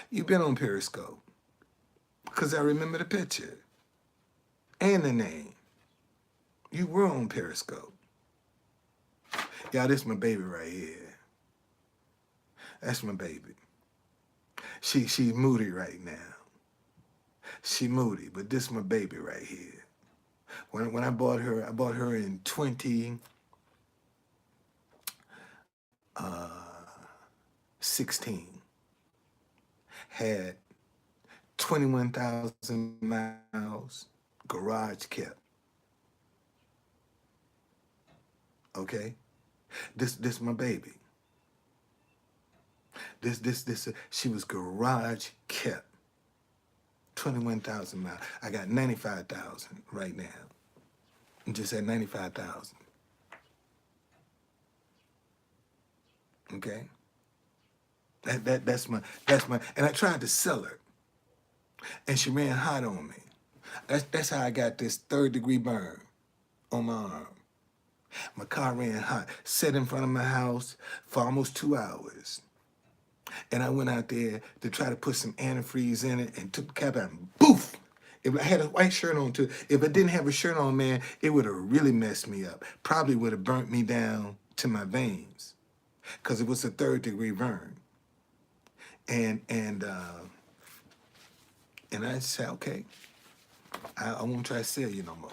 You been on Periscope. Because I remember the picture. And the name. You were on Periscope. Yeah, this my baby right here. That's my baby. She's moody right now. She moody, but this my baby right here. When I bought her in 2016. Had 21,000 miles, garage kept. Okay? This my baby. She was garage kept. 21,000 miles. I got 95,000 right now. I'm just at 95,000. Okay? That's my, and I tried to sell her. And she ran hot on me. That's how I got this 3rd-degree burn on my arm. My car ran hot, sat in front of my house for almost 2 hours. And I went out there to try to put some antifreeze in it and took the cap out and boof! If I had a white shirt on too, if I didn't have a shirt on, man, it would have really messed me up. Probably would have burnt me down to my veins because it was a 3rd-degree burn. And and uh, and I said, okay, I won't try to sell you no more.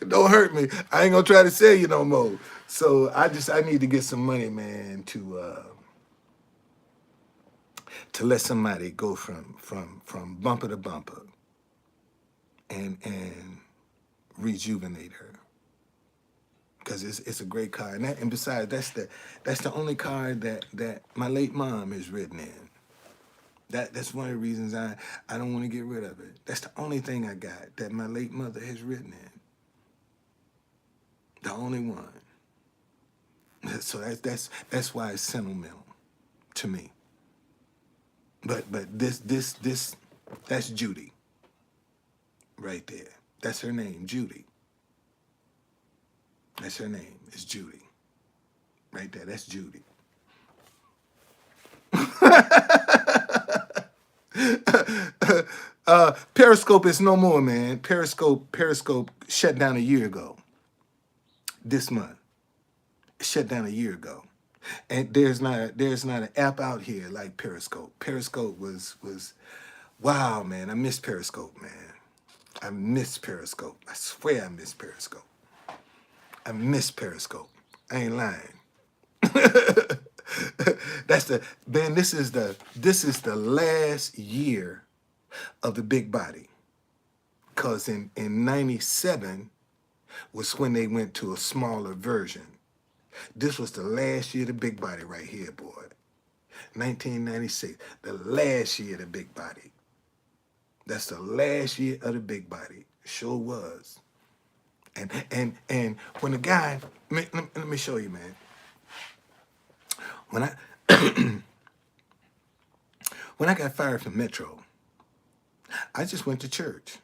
Don't hurt me. I ain't gonna try to sell you no more. So I need to get some money, man, to let somebody go from bumper to bumper and rejuvenate her. Because it's a great car. And besides, that's the only car that my late mom is ridden in. That's one of the reasons I don't want to get rid of it. That's the only thing I got that my late mother has ridden in. The only one. So that's why it's sentimental to me. But this that's Judy right there. That's her name, Judy. That's her name. It's Judy. Right there. That's Judy. Periscope is no more, man. Periscope shut down a year ago. This month. Shut down a year ago. And there's not an app out here like Periscope. Periscope was wow, man. I miss Periscope, man. I miss Periscope. I swear I miss Periscope. I miss Periscope. I ain't lying. That's the man. This is the last year of the big body. Cause in '97 was when they went to a smaller version. This was the last year of the big body right here, boy. 1996, the last year of the big body. That's the last year of the big body. Sure was. And when the guy, let me show you, man. When I when I got fired from Metro, I just went to church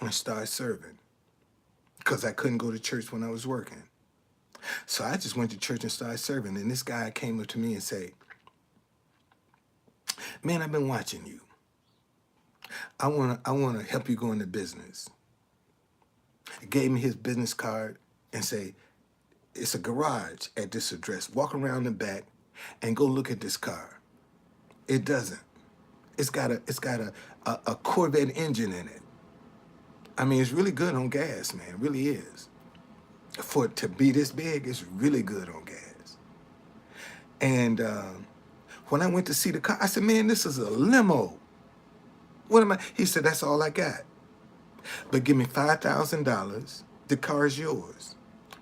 and started serving because I couldn't go to church when I was working. So I just went to church and started serving. And this guy came up to me and said, "Man, I've been watching you. I wanna help you go into business." He gave me his business card and say, "It's a garage at this address. Walk around the back and go look at this car." It doesn't. It's got a Corvette engine in it. I mean, it's really good on gas, man. It really is. For it to be this big, it's really good on gas. And when I went to see the car, I said, "Man, this is a limo. What am I?" He said, "That's all I got. But give me $5,000. The car is yours.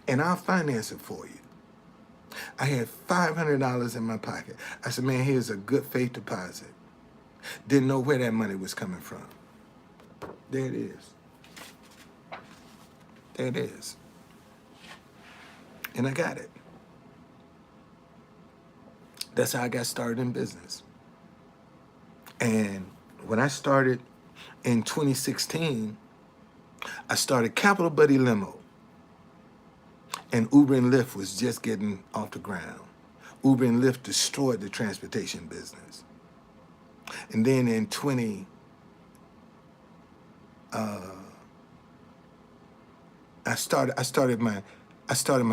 And I'll finance it for you." I had $500 in my pocket. I said, "Man, here's a good faith deposit." Didn't know where that money was coming from. There it is. There it is. And I got it. That's how I got started in business. And when I started in 2016, I started Capital Buddy Limo. And Uber and Lyft was just getting off the ground. Uber and Lyft destroyed the transportation business. And then in I started my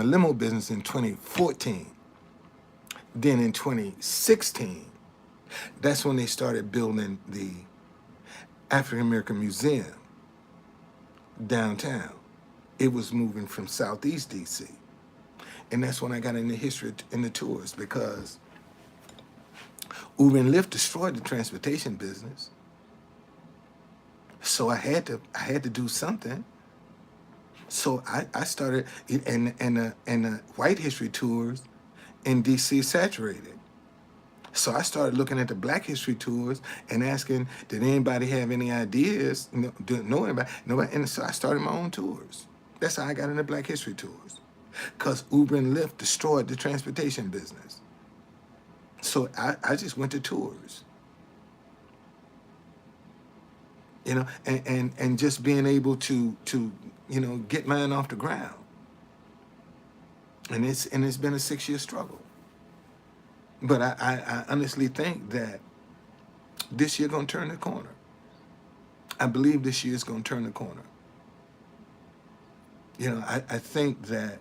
limo business in 2014. Then in 2016, that's when they started building the African American Museum downtown. It was moving from Southeast DC. And that's when I got into history in the tours because Uber and Lyft destroyed the transportation business. So I had to do something. So I started, and the white history tours in DC saturated. So I started looking at the Black history tours and asking, did anybody have any ideas? Didn't know anybody. Nobody. And so I started my own tours. That's how I got into Black history tours. Because Uber and Lyft destroyed the transportation business. So I just went to tours. And just being able to get mine off the ground. And it's been a 6-year struggle. But I honestly think that this year gonna turn the corner. I believe this year is gonna turn the corner. I think that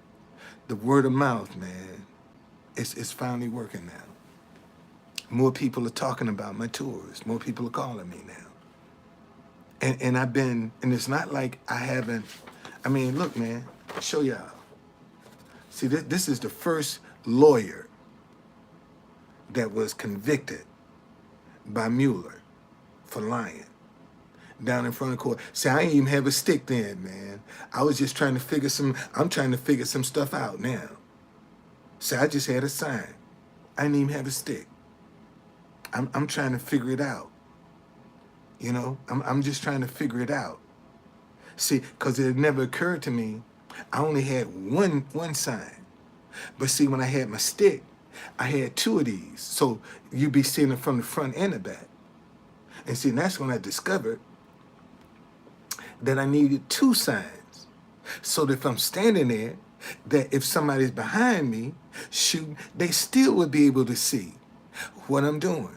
the word of mouth, man, It's finally working now. More people are talking about my tours. More people are calling me now. And I've been, and it's not like I haven't, I mean, look, man, show y'all. See, this is the first lawyer that was convicted by Mueller for lying down in front of court. See, I ain't even have a stick then, man. I was just trying to I'm trying to figure some stuff out now. See, I just had a sign. I didn't even have a stick. I'm trying to figure it out. You know, I'm just trying to figure it out. See, because it never occurred to me, I only had one sign. But see, when I had my stick, I had two of these. So you'd be seeing it from the front and the back. And see, that's when I discovered that I needed two signs. So that if I'm standing there, that if somebody's behind me shooting, they still would be able to see what I'm doing.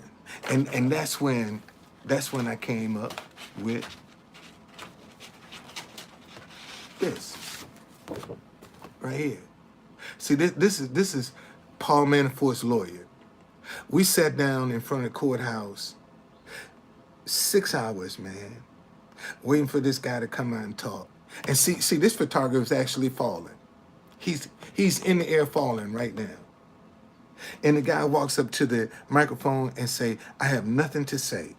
And that's when I came up with this right here. See, this is Paul Manafort's lawyer. We sat down in front of the courthouse 6 hours, man, waiting for this guy to come out and talk. And see, this photographer is actually falling. He's in the air falling right now. And the guy walks up to the microphone and say, "I have nothing to say,"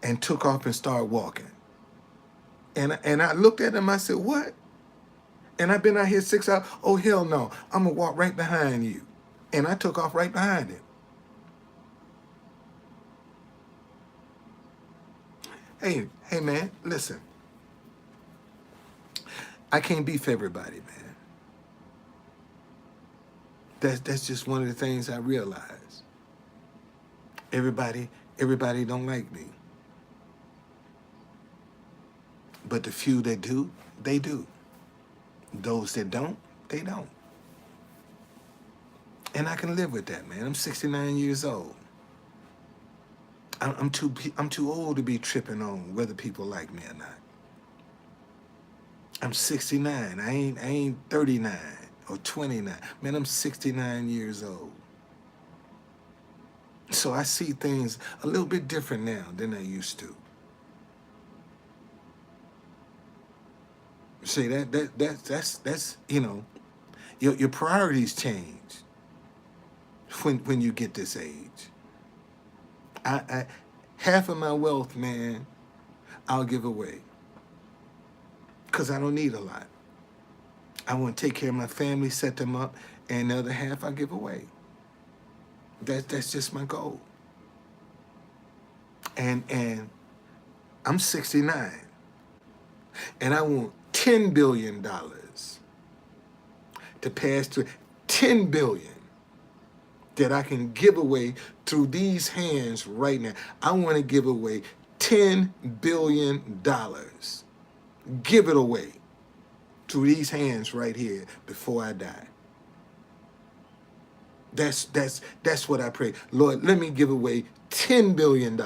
and took off and started walking. And I looked at him, I said, "What?" And I've been out here 6 hours. Oh, hell no. I'm going to walk right behind you. And I took off right behind him. Hey, man, listen. I can't beef everybody, man. That's just one of the things I realized. Everybody don't like me. But the few that do, they do. Those that don't, they don't. And I can live with that, man. I'm 69 years old. I'm too old to be tripping on whether people like me or not. I'm 69. I ain't 39 or 29. Man, I'm 69 years old. So I see things a little bit different now than I used to. See, that's you know, your priorities change when you get this age. I half of my wealth, man, I'll give away because I don't need a lot. I want to take care of my family, set them up, and the other half I give away. That's just my goal. And I'm 69, and I want $10 billion to pass through. $10 billion that I can give away through these hands right now. I want to give away $10 billion. Give it away through these hands right here before I die. That's what I pray. Lord, let me give away $10 billion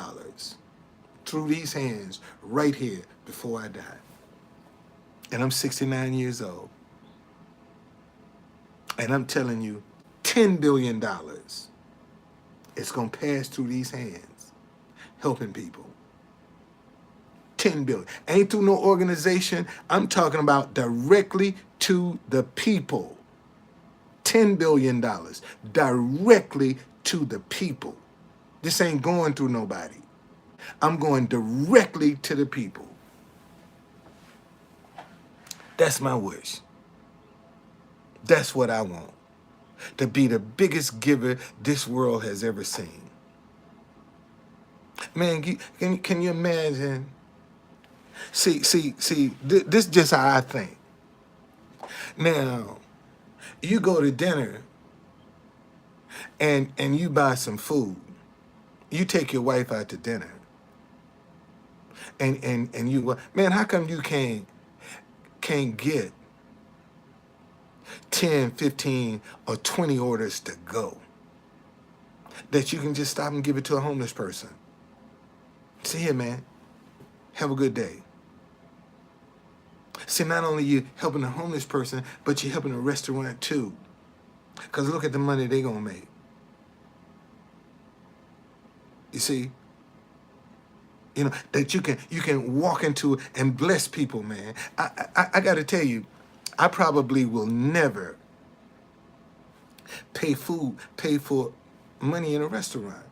through these hands right here before I die. And I'm 69 years old. And I'm telling you, $10 billion is going to pass through these hands, helping people. 10 billion. Ain't through no organization. I'm talking about directly to the people. $10 billion directly to the people. This ain't going through nobody. I'm going directly to the people. That's my wish. That's what I want. To be the biggest giver this world has ever seen. Man, can you imagine? See, this is just how I think. Now, you go to dinner and you buy some food. You take your wife out to dinner. And you, man, how come you can't get 10, 15, or 20 orders to go that you can just stop and give it to a homeless person? See here, man, have a good day. See, not only you helping a homeless person, but you're helping a restaurant too. Because look at the money they going to make. You see? That you can walk into and bless people, man. I got to tell you, I probably will never pay for money in a restaurant.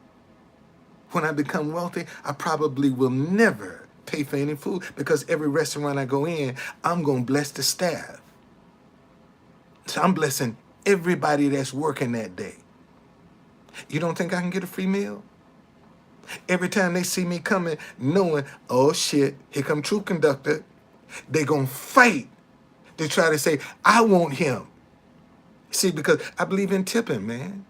When I become wealthy, I probably will never pay for any food because every restaurant I go in, I'm going to bless the staff. So I'm blessing everybody that's working that day. You don't think I can get a free meal? Every time they see me coming, knowing, oh shit, here come Troop Conductor, they going to fight to try to say, I want him. See, because I believe in tipping, man.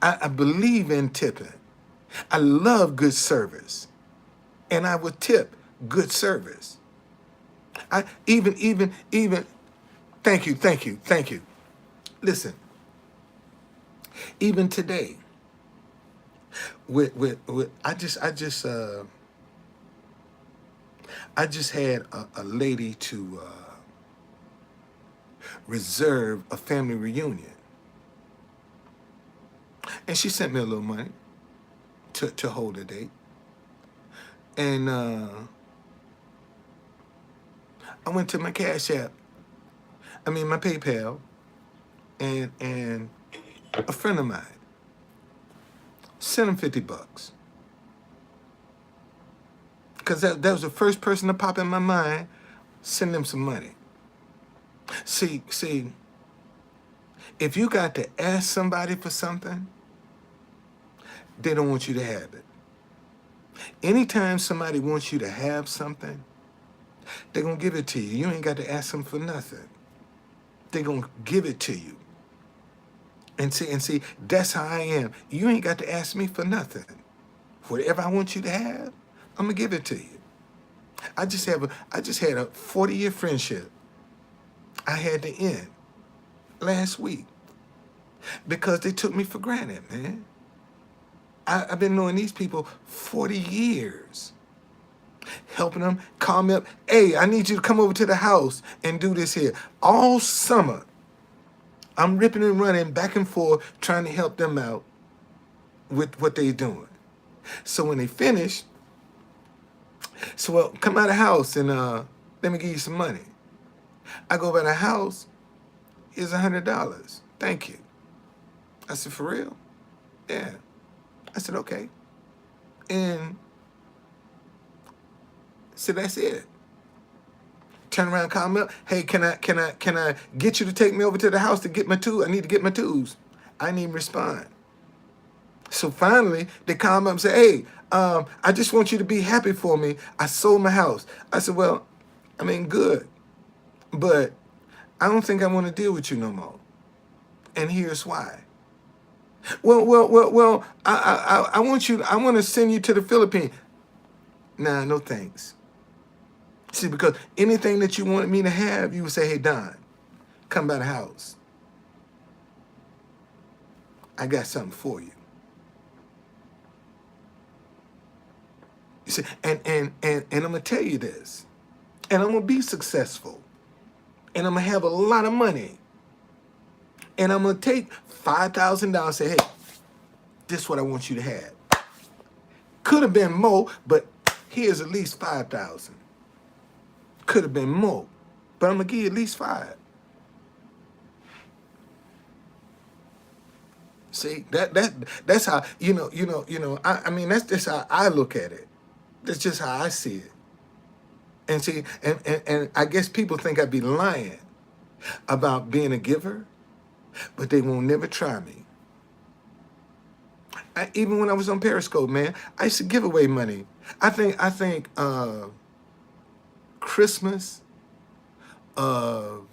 I believe in tipping. I love good service. And I would tip good service. I even, thank you. Listen, even today, with I just had a lady to reserve a family reunion, and she sent me a little money to hold the date, and I went to my Cash App, my PayPal, and a friend of mine sent him $50. Because that was the first person to pop in my mind, send them some money. See, if you got to ask somebody for something, they don't want you to have it. Anytime somebody wants you to have something, they're going to give it to you. You ain't got to ask them for nothing. They're going to give it to you. And see, that's how I am. You ain't got to ask me for nothing. Whatever I want you to have, I'm going to give it to you. I just had a 40-year friendship I had to end last week because they took me for granted, man. I've been knowing these people 40 years, helping them, call me up. Hey, I need you to come over to the house and do this here. All summer, I'm ripping and running back and forth trying to help them out with what they're doing. So when they finish, well, come out of the house and let me give you some money. I go by the house, here's $100. Thank you. I said, for real? Yeah. I said, okay. And so that's it. Turn around, call me up. Hey, can I get you to take me over to the house to get my tools? I need to get my tools. I didn't even respond. So finally, they call me up and say, hey, I just want you to be happy for me. I sold my house. I said, well, good, but I don't think I want to deal with you no more. And here's why. Well, I want to send you to the Philippines. Nah, no thanks. See, because anything that you wanted me to have, you would say, hey, Don, come by the house. I got something for you. You see, and I'm going to tell you this, and I'm going to be successful, and I'm going to have a lot of money, and I'm going to take $5,000 and say, hey, this is what I want you to have. Could have been more, but here's at least 5,000. Could have been more, but I'm going to give you at least 5. See, that's how, that's just how I look at it. That's just how I see it. And see, and I guess people think I'd be lying about being a giver, but they won't never try me. Even when I was on Periscope, man, I used to give away money. I think Christmas of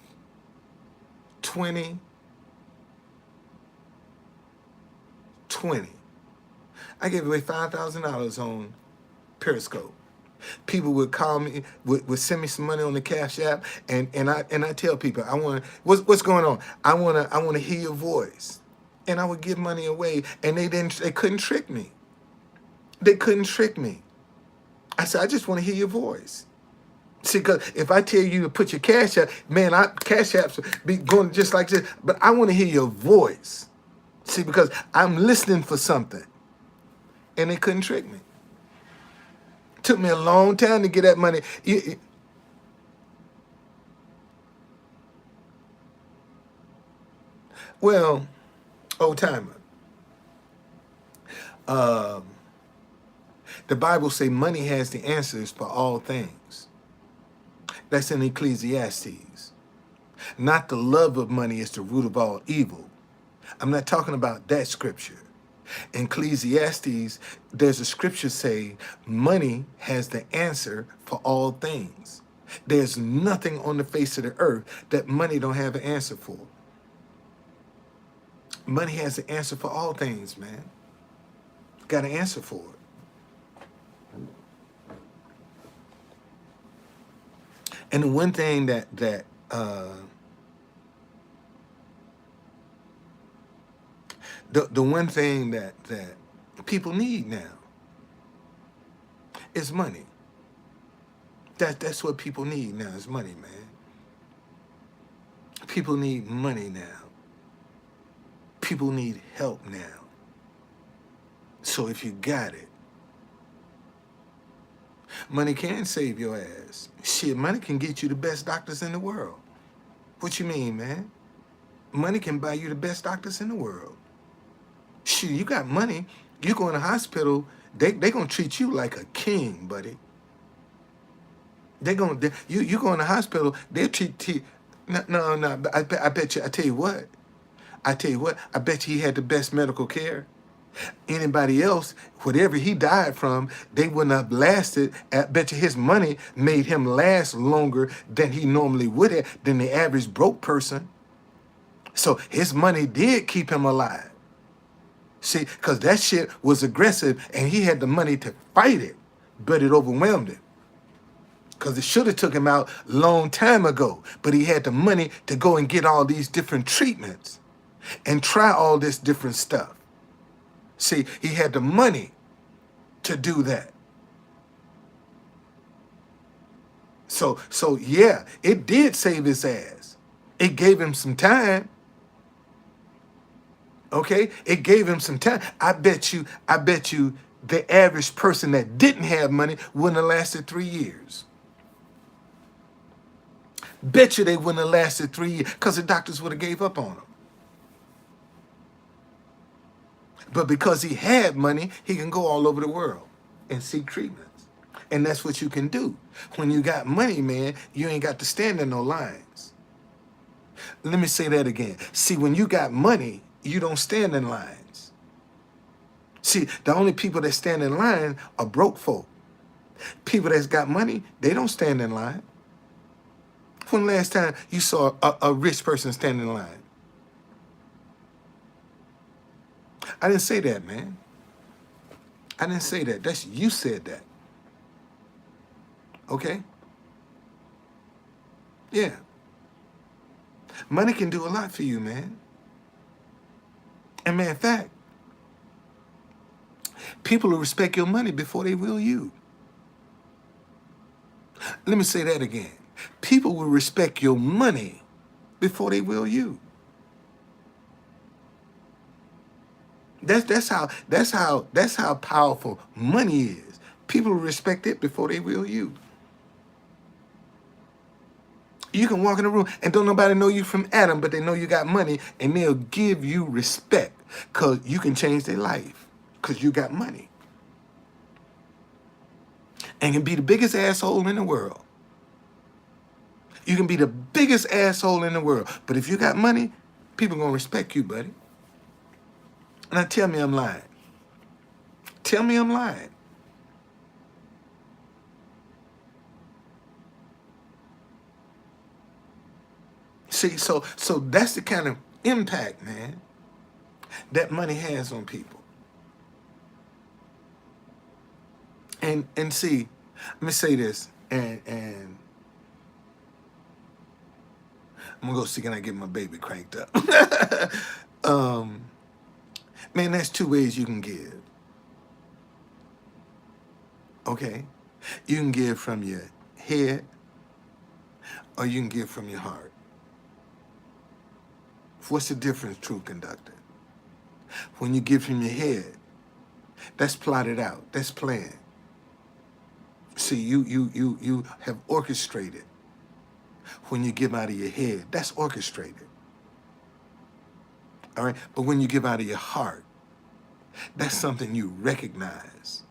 2020, I gave away $5,000 on Periscope. People would call me, would send me some money on the Cash App, and I tell people, what's going on? I wanna hear your voice. And I would give money away, and they couldn't trick me. They couldn't trick me. I said, I just want to hear your voice. See, because if I tell you to put your cash app, man, cash apps be going just like this. But I want to hear your voice. See, because I'm listening for something, and they couldn't trick me. Took me a long time to get that money. Well, old timer. Um, the Bible say money has the answers for all things. That's in Ecclesiastes. Not the love of money is the root of all evil. I'm not talking about that scripture. In Ecclesiastes, there's a scripture say money has the answer for all things. There's nothing on the face of the earth that money don't have an answer for. Money has the answer for all things, man. Got an answer for it. And the one thing the one thing that people need now is money. That's what people need now is money, man. People need money now. People need help now. So if you got it, money can save your ass. Shit, money can get you the best doctors in the world. What you mean, man? Money can buy you the best doctors in the world. Shit, you got money, you go in the hospital, they gonna treat you like a king, buddy. You go in the hospital, they'll treat you. No. I bet you. I tell you what. I bet you he had the best medical care. Anybody else, whatever he died from, they wouldn't have lasted. I bet you his money made him last longer than he normally would have, than the average broke person. So his money did keep him alive. See, because that shit was aggressive and he had the money to fight it, but it overwhelmed him. Because it should have took him out a long time ago, but he had the money to go and get all these different treatments and try all this different stuff. See, he had the money to do that. So yeah, it did save his ass. It gave him some time. Okay? It gave him some time. I bet you the average person that didn't have money wouldn't have lasted 3 years. Bet you they wouldn't have lasted 3 years because the doctors would have gave up on him. But because he had money, he can go all over the world and seek treatments. And that's what you can do. When you got money, man, you ain't got to stand in no lines. Let me say that again. See, when you got money, you don't stand in lines. See, the only people that stand in line are broke folk. People that's got money, they don't stand in line. When last time you saw a rich person stand in line? I didn't say that, man. I didn't say that. That's you said that. Okay? Yeah. Money can do a lot for you, man. And man, in fact, people will respect your money before they will you. Let me say that again. People will respect your money before they will you. That's how powerful money is. People will respect it before they will you. You can walk in a room and don't nobody know you from Adam, but they know you got money and they'll give you respect because you can change their life because you got money. And can be the biggest asshole in the world. You can be the biggest asshole in the world, but if you got money, people gonna respect you, buddy. Now tell me I'm lying. Tell me I'm lying. See, so that's the kind of impact, man, that money has on people. And see, let me say this, and I'm gonna go see can I get my baby cranked up. Man, that's two ways you can give. Okay? You can give from your head or you can give from your heart. What's the difference, true conductor? When you give from your head, that's plotted out, that's planned. See, you have orchestrated. When you give out of your head, that's orchestrated. All right? But when you give out of your heart, that's something you recognize.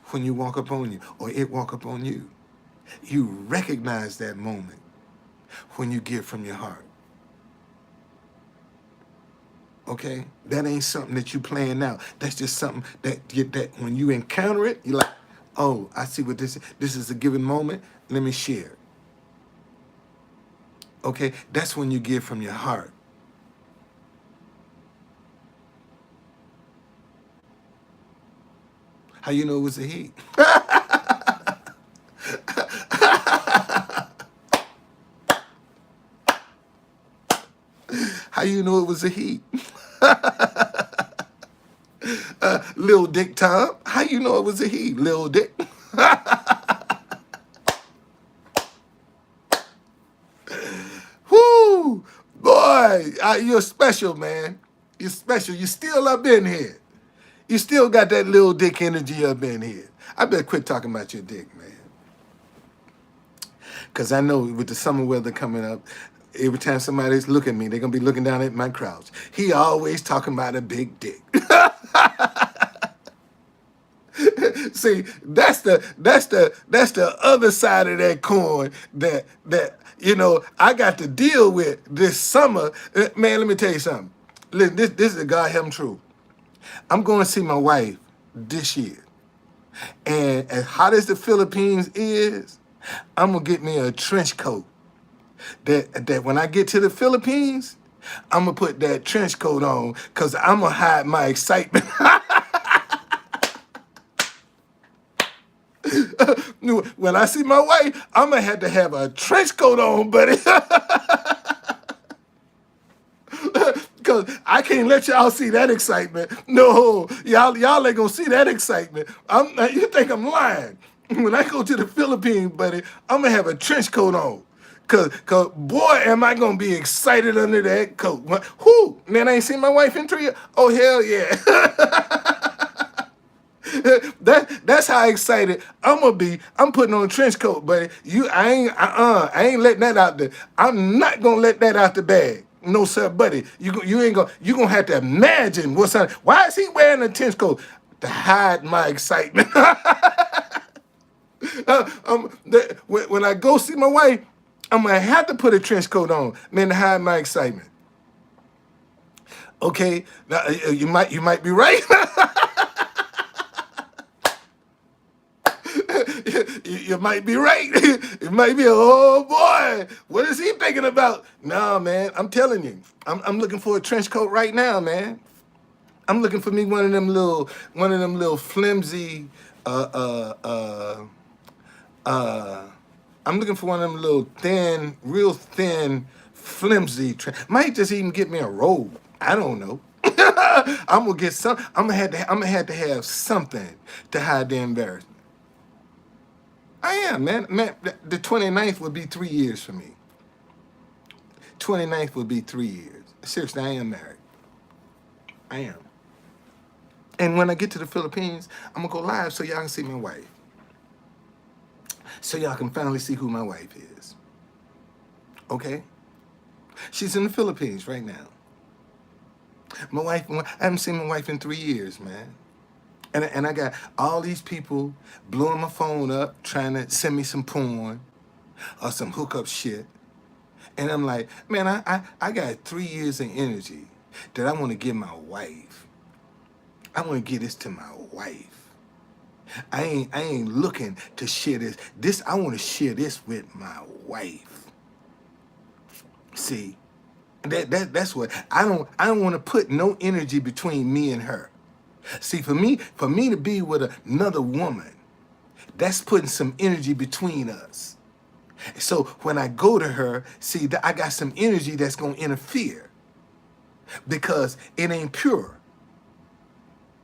When you walk up on you or it walk up on you, you recognize that moment when you give from your heart. Okay? That ain't something that you plan out. That's just something that when you encounter it, you're like, oh, I see what this is. This is a given moment. Let me share. Okay? That's when you give from your heart. How you know it was a he? How you know it was a he? Lil Dick Tom. How you know it was a he? Lil Dick. Whoo! Boy, you're special, man. You're special. You still up in here. You still got that little dick energy up in here. I better quit talking about your dick, man. Because I know with the summer weather coming up, every time somebody's looking at me, they're going to be looking down at my crouch. He always talking about a big dick. See, that's the other side of that coin that I got to deal with this summer. Man, let me tell you something. Listen, this is a God help true. I'm going to see my wife this year. And as hot as the Philippines is, I'm gonna get me a trench coat. That when I get to the Philippines, I'm gonna put that trench coat on because I'm gonna hide my excitement. When I see my wife, I'm gonna have to have a trench coat on, buddy. Because I can't let y'all see that excitement. No, y'all ain't gonna see that excitement. You think I'm lying? When I go to the Philippines, buddy, I'm gonna have a trench coat on. Cause boy, am I gonna be excited under that coat. Whoo, man, I ain't seen my wife in 3 years. Oh, hell yeah. That's how excited I'm gonna be. I'm putting on a trench coat, buddy. I ain't letting that out there. I'm not gonna let that out the bag. No, sir, buddy. You gonna have to imagine what's on. Why is he wearing a trench coat? To hide my excitement. When I go see my wife, I'm gonna have to put a trench coat on, man, to hide my excitement. Okay, now, you might be right. You might be right. It might be, oh boy, what is he thinking about? No, man, I'm telling you, I'm looking for a trench coat right now, man. I'm looking for me one of them little flimsy, uh, I'm looking for one of them little thin, real thin, flimsy. Might just even get me a robe. I don't know. I'm gonna get some. I'm gonna have to have something to hide the embarrassment. I am, man. Man, the 29th would be 3 years for me. 29th would be 3 years. Seriously, I am married. I am. And when I get to the Philippines, I'm gonna go live so y'all can see my wife. So y'all can finally see who my wife is. Okay? She's in the Philippines right now. My wife, I haven't seen my wife in 3 years, man. And I got all these people blowing my phone up, trying to send me some porn or some hookup shit. And I'm like, man, I got 3 years of energy that I want to give my wife. I want to give this to my wife. I ain't looking to share this. I want to share this with my wife. See, that's what I don't want to put no energy between me and her. See, for me to be with another woman, that's putting some energy between us. So when I go to her, see, I got some energy that's gonna interfere because it ain't pure.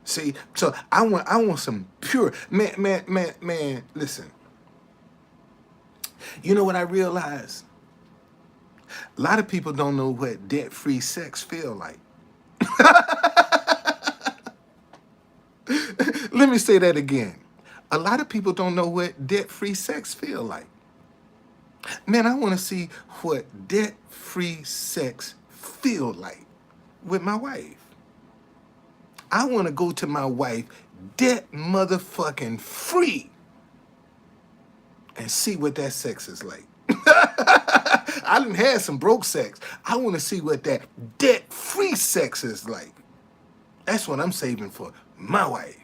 See, so I want some pure man. Listen, You know what I realized? A lot of people don't know what debt-free sex feel like. Let me say that again. A lot of people don't know what debt-free sex feel like. Man, I want to see what debt-free sex feel like with my wife. I want to go to my wife debt motherfucking free and see what that sex is like. I done had some broke sex. I want to see what that debt-free sex is like. That's what I'm saving for my wife.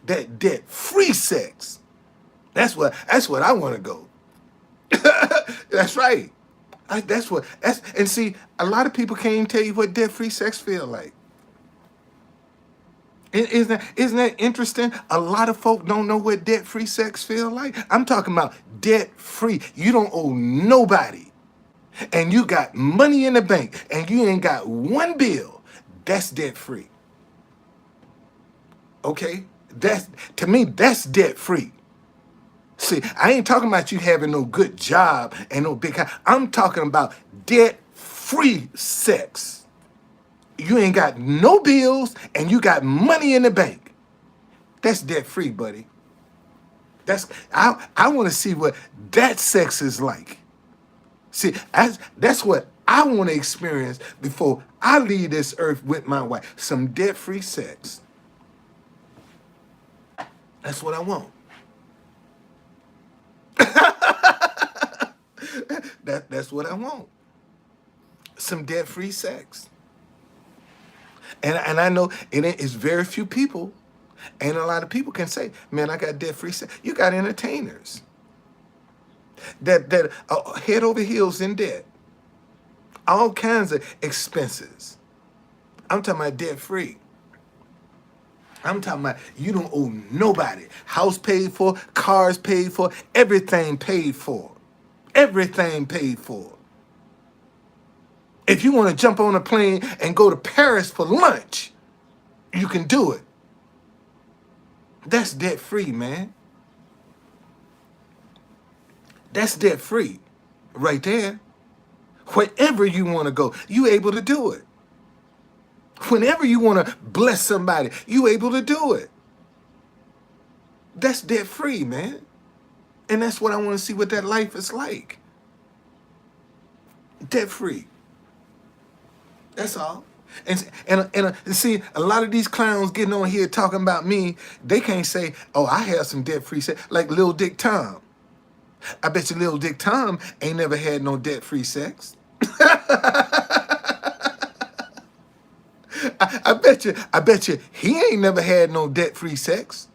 That debt-free sex. That's what I want to go. That's right. And see, a lot of people can't even tell you what debt-free sex feel like. Isn't that interesting? A lot of folk don't know what debt-free sex feel like. I'm talking about debt-free. You don't owe nobody. And you got money in the bank and you ain't got one bill. That's debt-free. Okay? To me, that's debt-free. See, I ain't talking about you having no good job and no big house. I'm talking about debt-free sex. You ain't got no bills and you got money in the bank. That's debt-free, buddy. I want to see what that sex is like. See, that's what I want to experience before I leave this earth with my wife. Some debt-free sex. That's what I want. That's what I want. Some debt-free sex. And I know it's very few people, and a lot of people can say, man, I got debt-free sex. You got entertainers that head over heels in debt. All kinds of expenses. I'm talking about debt-free. I'm talking about you don't owe nobody. House paid for, cars paid for, everything paid for. Everything paid for. If you want to jump on a plane and go to Paris for lunch, you can do it. That's debt-free, man. That's debt-free right there. Wherever you want to go, you able to do it. Whenever you want to bless somebody, you able to do it. That's debt-free, man. And that's what I want to see what that life is like. Debt-free. That's all. And see, a lot of these clowns getting on here talking about me, they can't say, oh, I have some debt-free sex, like Lil Dick Tom. I bet you Lil Dick Tom ain't never had no debt-free sex. I bet you he ain't never had no debt-free sex.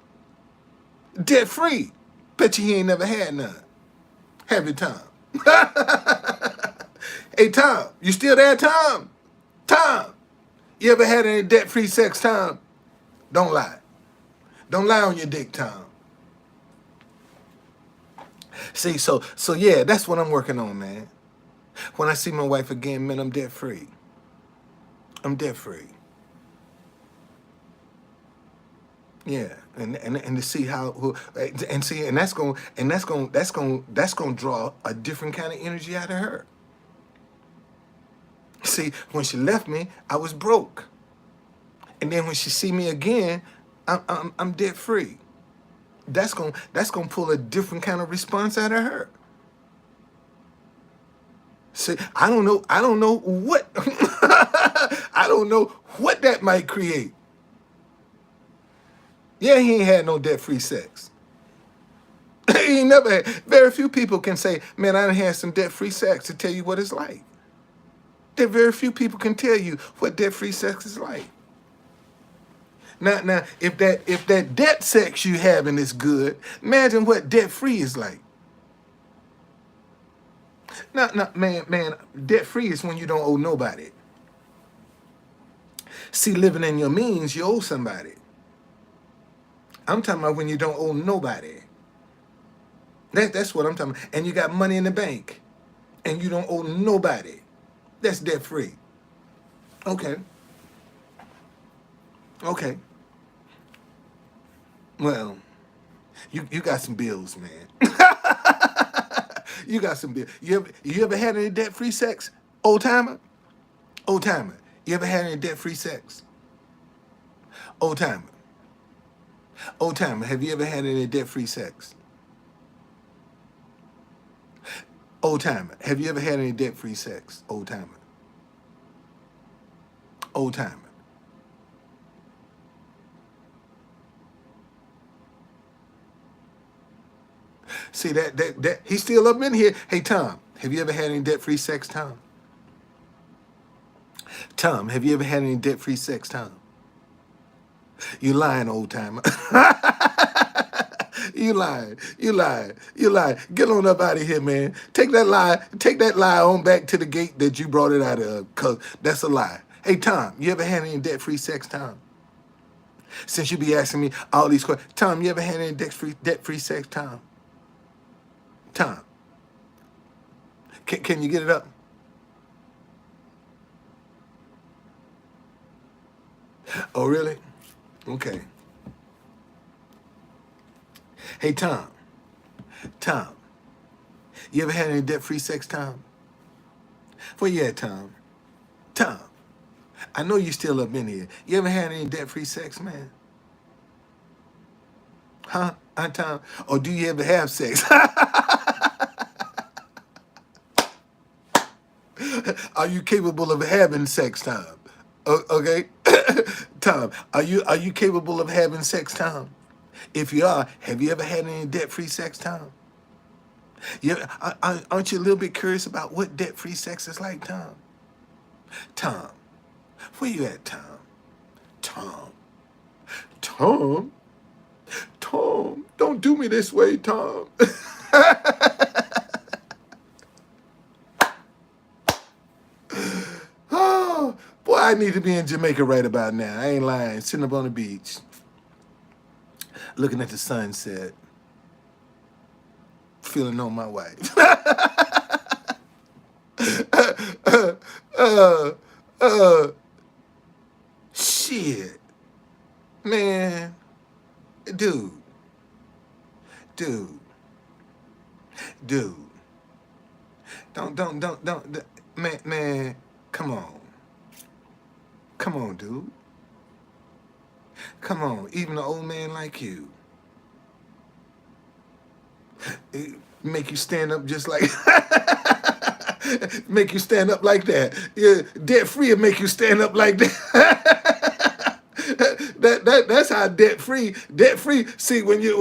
Debt-free. Bet you he ain't never had none. Have you, Tom? Hey, Tom, you still there, Tom? Tom, you ever had any debt-free sex, Tom? Don't lie. Don't lie on your dick, Tom. See, so yeah, that's what I'm working on, man. When I see my wife again, man, I'm debt-free. I'm debt-free. Yeah, and to see how and that's gonna draw a different kind of energy out of her. See, when she left me, I was broke, and then when she see me again, I'm debt free. That's gonna pull a different kind of response out of her. See, I don't know what I don't know what that might create. Yeah, he ain't had no debt-free sex. He ain't never had. Very few people can say, man, I done had some debt-free sex to tell you what it's like. There very few people can tell you what debt-free sex is like. Now, if that debt sex you having is good, imagine what debt-free is like. Now, man, debt-free is when you don't owe nobody. See, living in your means, you owe somebody. I'm talking about when you don't owe nobody. That's what I'm talking about. And you got money in the bank, and you don't owe nobody. That's debt-free. Okay. Okay. Well, you got some bills, man. You got some bill. You ever had any debt-free sex? Old timer? Old timer. You ever had any debt-free sex? Old timer. Old timer. Have you ever had any debt-free sex? Old timer. Have you ever had any debt-free sex? Old timer. Old timer. See that he's still up in here. Hey Tom, have you ever had any debt-free sex, Tom? Tom, have you ever had any debt-free sex, Tom? You lying, old timer. You lying. You lying. You lying. Get on up out of here, man. Take that lie on back to the gate that you brought it out of, because that's a lie. Hey, Tom, you ever had any debt-free sex, Tom? Since you be asking me all these questions. Tom, you ever had any debt-free sex, Tom? Tom, can you get it up? Oh, really? Okay. Hey, Tom. Tom, you ever had any debt-free sex, Tom? Where you at, Tom? Tom, I know you still up in here. You ever had any debt-free sex, man? Huh? Tom? Or do you ever have sex? Are you capable of having sex, Tom? Okay? Tom, are you capable of having sex, Tom? If you are, have you ever had any debt-free sex, Tom? Aren't you a little bit curious about what debt-free sex is like, Tom? Tom, where you at, Tom? Tom. Tom? Tom, don't do me this way, Tom. Oh, boy, I need to be in Jamaica right about now. I ain't lying. Sitting up on the beach, looking at the sunset, feeling on my wife. uh, uh, shit. Man, dude, dude, dude. Don't, man, come on. Come on, dude. Come on, even an old man like you. It make you stand up just like make you stand up like that. Yeah, debt free will make you stand up like that. That's how debt free. Debt free. See, when you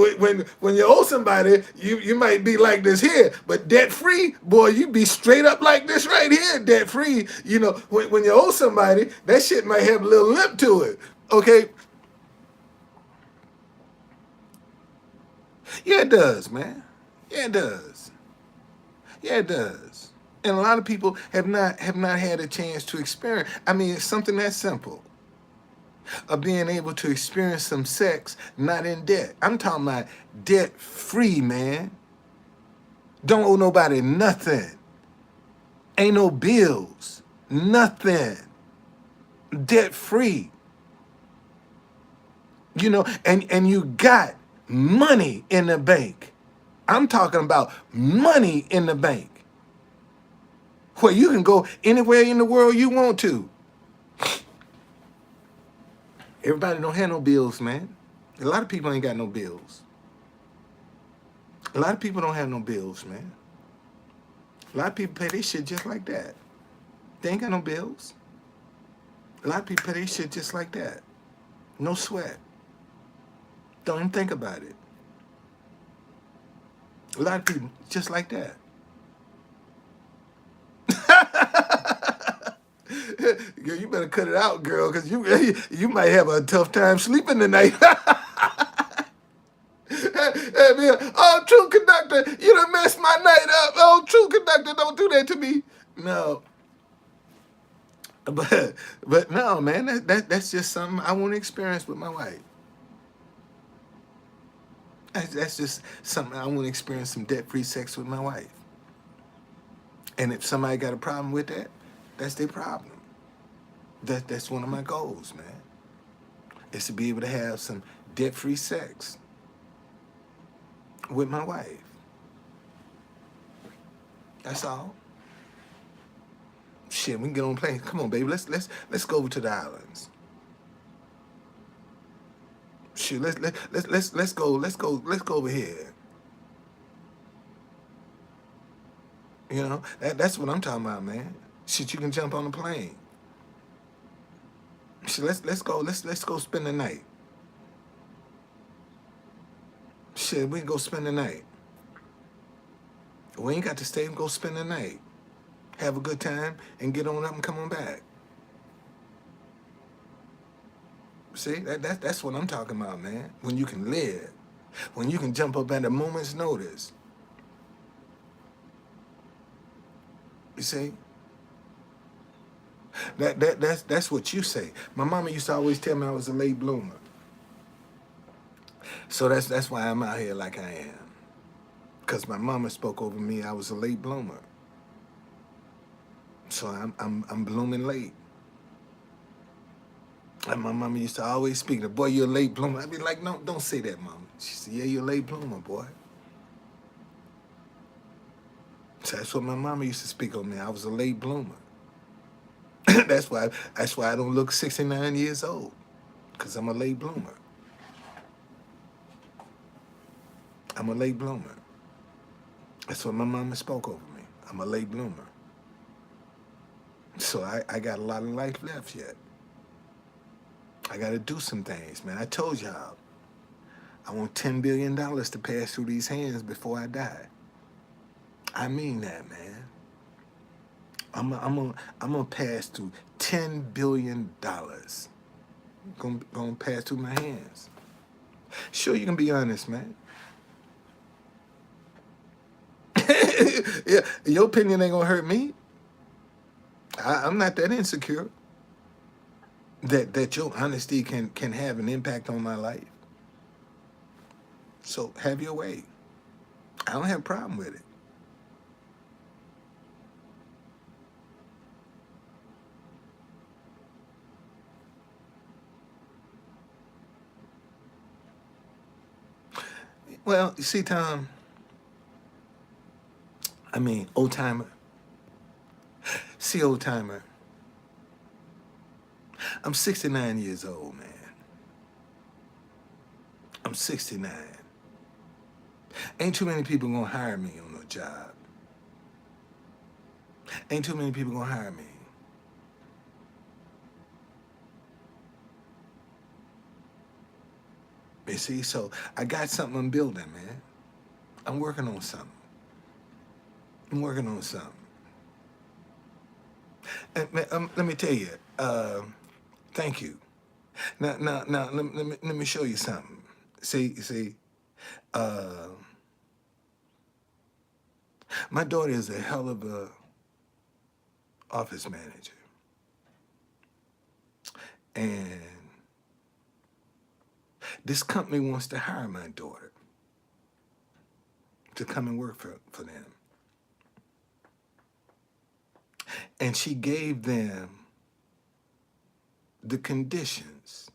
owe somebody, you might be like this here, but debt free, boy, you be straight up like this right here. Debt free. You know, when you owe somebody, that shit might have a little lip to it. Okay. Yeah, it does, man. Yeah, it does. Yeah, it does. And a lot of people have not had a chance to experience. I mean, it's something that simple of being able to experience some sex, not in debt. I'm talking about debt free, man. Don't owe nobody nothing. Ain't no bills. Nothing. Debt free. You know, and you got money in the bank. I'm talking about money in the bank, where you can go anywhere in the world you want to. Everybody don't have no bills, man. A lot of people ain't got no bills. A lot of people don't have no bills, man. A lot of people pay their shit just like that. They ain't got no bills. A lot of people pay their shit just like that. No sweat. Don't even think about it. A lot of people just like that. Girl, you better cut it out, girl, because you might have a tough time sleeping tonight. Hey, man, oh, true conductor, you done messed my night up. Oh, true conductor, don't do that to me. No. But no, man, that's just something I want to experience with my wife. That's just something I want to experience, some debt-free sex with my wife. And if somebody got a problem with that, that's their problem. That's one of my goals, man. Is to be able to have some debt-free sex with my wife. That's all. Shit, we can get on a plane. Come on, baby. Let's go over to the islands. Shit, let's go over here. You know, that's what I'm talking about, man. Shit, you can jump on a plane. Shit, let's go. Let's go spend the night. Shit, we can go spend the night. We ain't got to stay. We can go spend the night. Have a good time and get on up and come on back. See, that's what I'm talking about, man. When you can live, when you can jump up at a moment's notice. You see, that's what you say. My mama used to always tell me I was a late bloomer. So that's why I'm out here like I am. Cause my mama spoke over me. I was a late bloomer. So I'm blooming late. And my mama used to always speak, the boy, you're a late bloomer. I'd be like, no, don't say that, mama. She said, yeah, you're a late bloomer, boy. So that's what my mama used to speak on me. I was a late bloomer. that's why I don't look 69 years old. Cause I'm a late bloomer. I'm a late bloomer. That's what my mama spoke over me. I'm a late bloomer. So I got a lot of life left yet. I got to do some things, man. I told y'all, I want $10 billion to pass through these hands before I die. I mean that, man. I'm gonna pass through $10 billion. Gonna pass through my hands. Sure, you can be honest, man. Yeah, your opinion ain't gonna hurt me. I'm not that insecure. That your honesty can have an impact on my life. So have your way. I don't have a problem with it. Well, you see, Tom, I mean, old timer. See, old timer, I'm 69 years old, man. I'm 69. Ain't too many people gonna hire me on no job. Ain't too many people gonna hire me. You see, so I got something I'm building, man. I'm working on something. I'm working on something. And, let me tell you, thank you. Now, let me show you something. See, uh, my daughter is a hell of a office manager, and this company wants to hire my daughter to come and work for them. And she gave them the conditions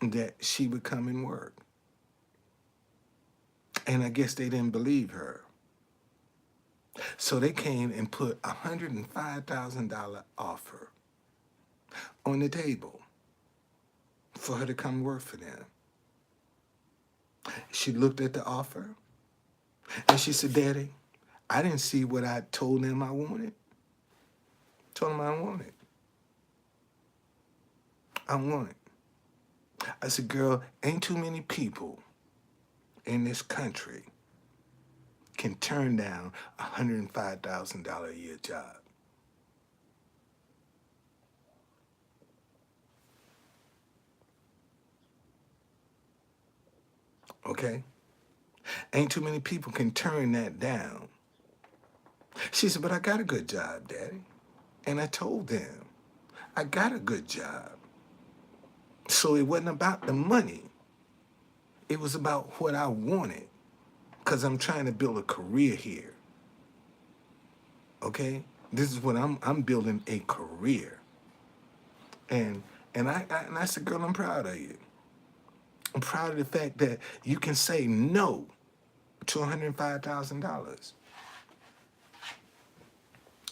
that she would come and work. And I guess they didn't believe her. So they came and put a $105,000 offer on the table for her to come work for them. She looked at the offer and she said, Daddy, I didn't see what I told them I wanted. Told them I wanted. I want it. I said, girl, ain't too many people in this country can turn down a $105,000 a year job. Okay? Ain't too many people can turn that down. She said, but I got a good job, Daddy. And I told them, I got a good job. So it wasn't about the money. It was about what I wanted. Because I'm trying to build a career here. Okay? This is what I'm building, a career. And I said, girl, I'm proud of you. I'm proud of the fact that you can say no to $105,000.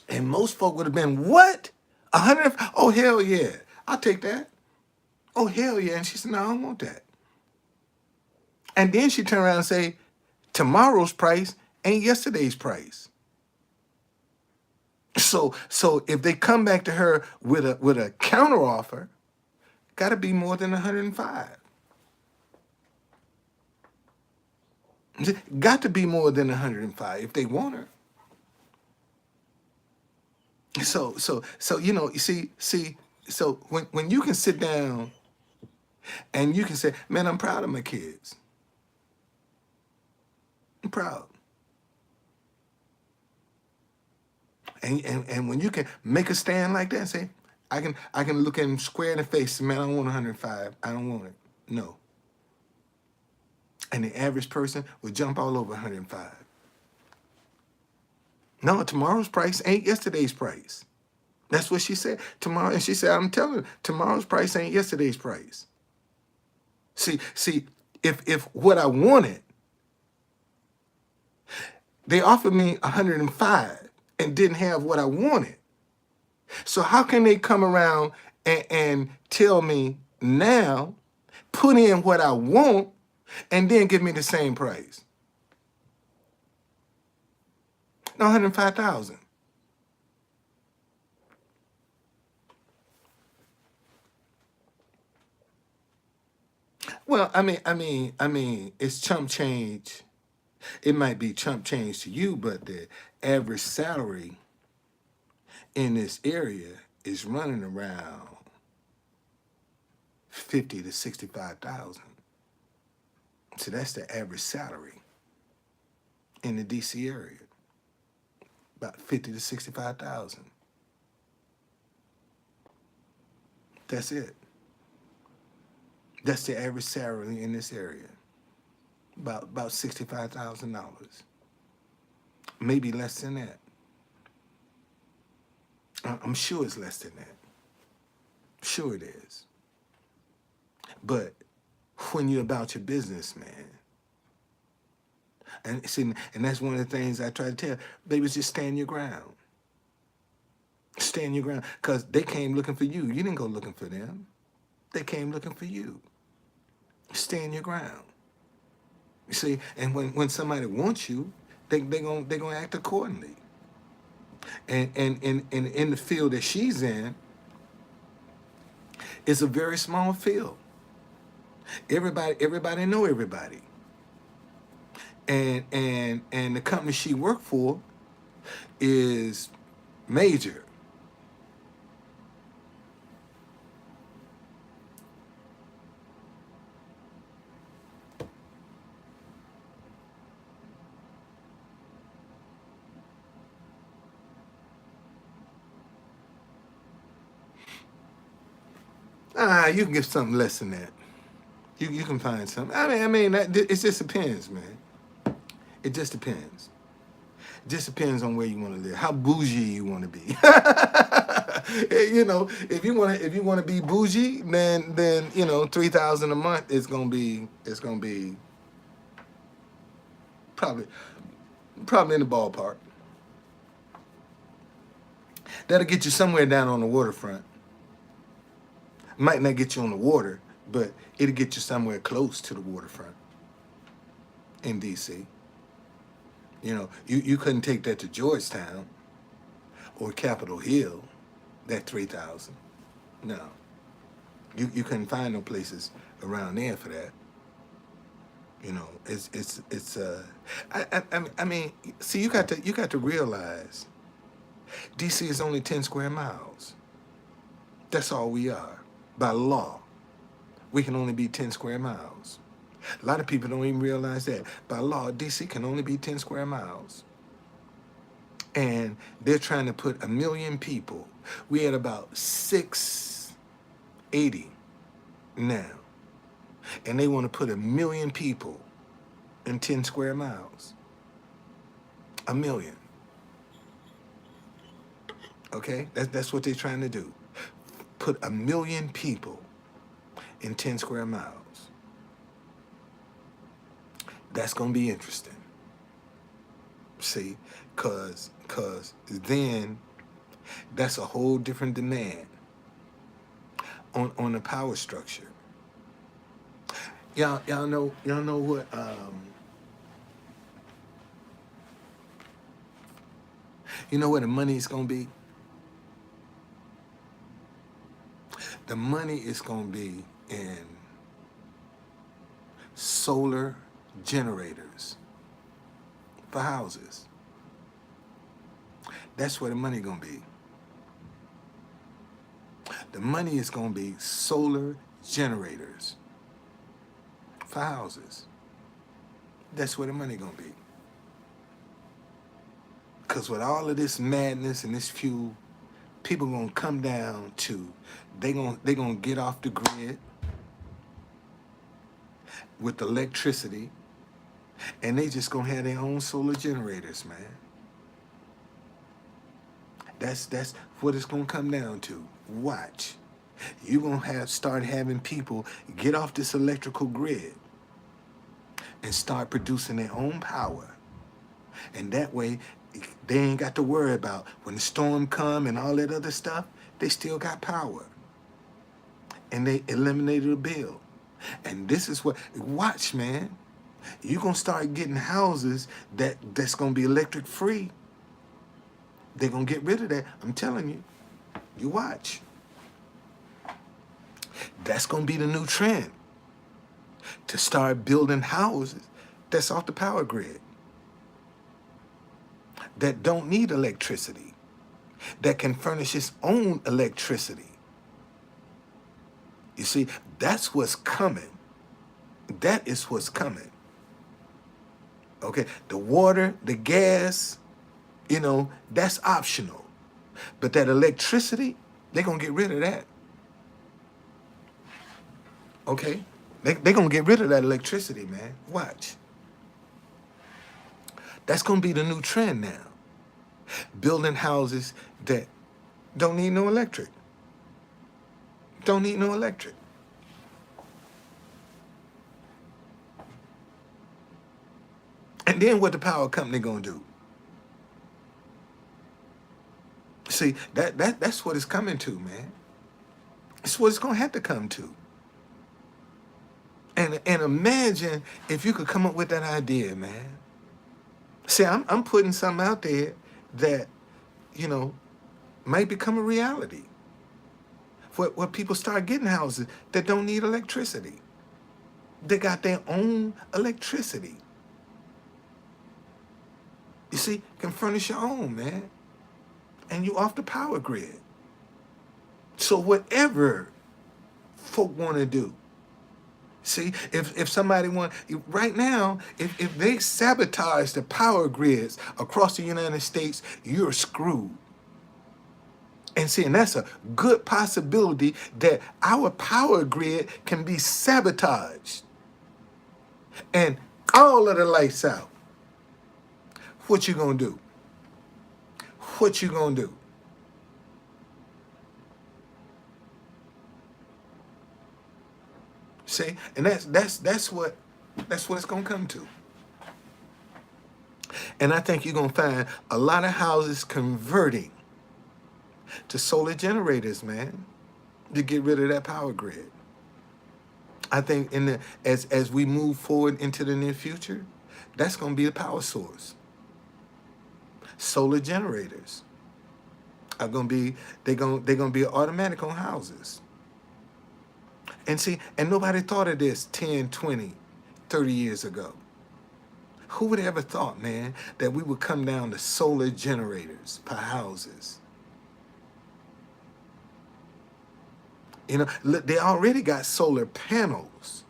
And most folk would have been, what? 100? Oh, hell yeah. I'll take that. Oh, hell yeah. And she said, no, I don't want that. And then she turned around and say, tomorrow's price ain't yesterday's price. So if they come back to her with a counter offer, gotta be more than 105. Got to be more than 105 if they want her. So you see, so when you can sit down and you can say, man, I'm proud of my kids. I'm proud. And when you can make a stand like that and say, I can look at him square in the face, man, I don't want 105. I don't want it. No. And the average person would jump all over 105. No, tomorrow's price ain't yesterday's price. That's what she said. Tomorrow, and she said, I'm telling you, tomorrow's price ain't yesterday's price. See, if what I wanted, they offered me 105 and didn't have what I wanted. So how can they come around and tell me now, put in what I want, and then give me the same price? No, 105,000. Well, I mean, it's chump change. It might be chump change to you, but the average salary in this area is running around 50 to 65,000. So that's the average salary in the DC area, about 50 to 65,000. That's it. That's the average salary in this area, about $65,000, maybe less than that. I'm sure it's less than that. Sure it is. But when you're about your business, man, and see, and that's one of the things I try to tell babies: just stand your ground. Stand your ground, because they came looking for you. You didn't go looking for them. They came looking for you. Stand your ground. You see, and when somebody wants you, they gonna act accordingly. And in the field that she's in, it's a very small field. Everybody know everybody. And the company she worked for is major. You can get something less than that. You can find something. It just depends, man. It just depends. It just depends on where you want to live, how bougie you want to be. If you want to be bougie, then 3,000 a month is gonna be probably in the ballpark. That'll get you somewhere down on the waterfront. Might not get you on the water, but it'll get you somewhere close to the waterfront in DC. You couldn't take that to Georgetown or Capitol Hill, that 3,000. No. You couldn't find no places around there for that. I mean, see, you got to realize DC is only 10 square miles. That's all we are. By law, we can only be 10 square miles. A lot of people don't even realize that. By law, DC can only be 10 square miles. And they're trying to put 1 million people. We at about 680 now. And they want to put 1 million people in 10 square miles. 1 million. Okay? That's what they're trying to do. Put 1 million people in 10 square miles. That's going to be interesting. See, cause then That's a whole different demand on the power structure. Y'all know what you know where the money is gonna be? The money is gonna be in solar generators for houses. That's where the money gonna be. The money is gonna be solar generators for houses. That's where the money gonna be. Cause with all of this madness and this fuel, people gonna come down to they gonna get off the grid with electricity, and they just gonna have their own solar generators, man. That's what it's gonna come down to. Watch. You're gonna start having people get off this electrical grid and start producing their own power. And that way they ain't got to worry about when the storm come and all that other stuff, they still got power. And they eliminated a bill. And this is what watch, man. You're gonna start getting houses that's gonna be electric free. They're gonna get rid of that. I'm telling you. You watch. That's gonna be the new trend. To start building houses that's off the power grid. That don't need electricity. That can furnish its own electricity. You see, that's what's coming. That is what's coming. Okay, the water, the gas, that's optional. But that electricity, they're going to get rid of that. Okay? They're going to get rid of that electricity, man. Watch. That's going to be the new trend now. Building houses that don't need no electric. Don't need no electric. And then what the power company going to do? See, that's what it's coming to, man. It's what it's going to have to come to. And imagine if you could come up with that idea, man. See, I'm putting something out there that, might become a reality. Where people start getting houses that don't need electricity. They got their own electricity. You see, can furnish your own, man. And you off the power grid. So whatever folk want to do. See, if somebody right now, if they sabotage the power grids across the United States, you're screwed. And see, and that's a good possibility that our power grid can be sabotaged. And all of the lights out. What you gonna do? What you gonna do? See, and that's what it's gonna come to. And I think you're gonna find a lot of houses converting to solar generators, man, to get rid of that power grid. I think as we move forward into the near future, that's gonna be the power source. Solar generators are gonna be they're gonna be automatic on houses. And see, and nobody thought of this 10, 20, 30 years ago. Who would have ever thought, man, that we would come down to solar generators per houses? They already got solar panels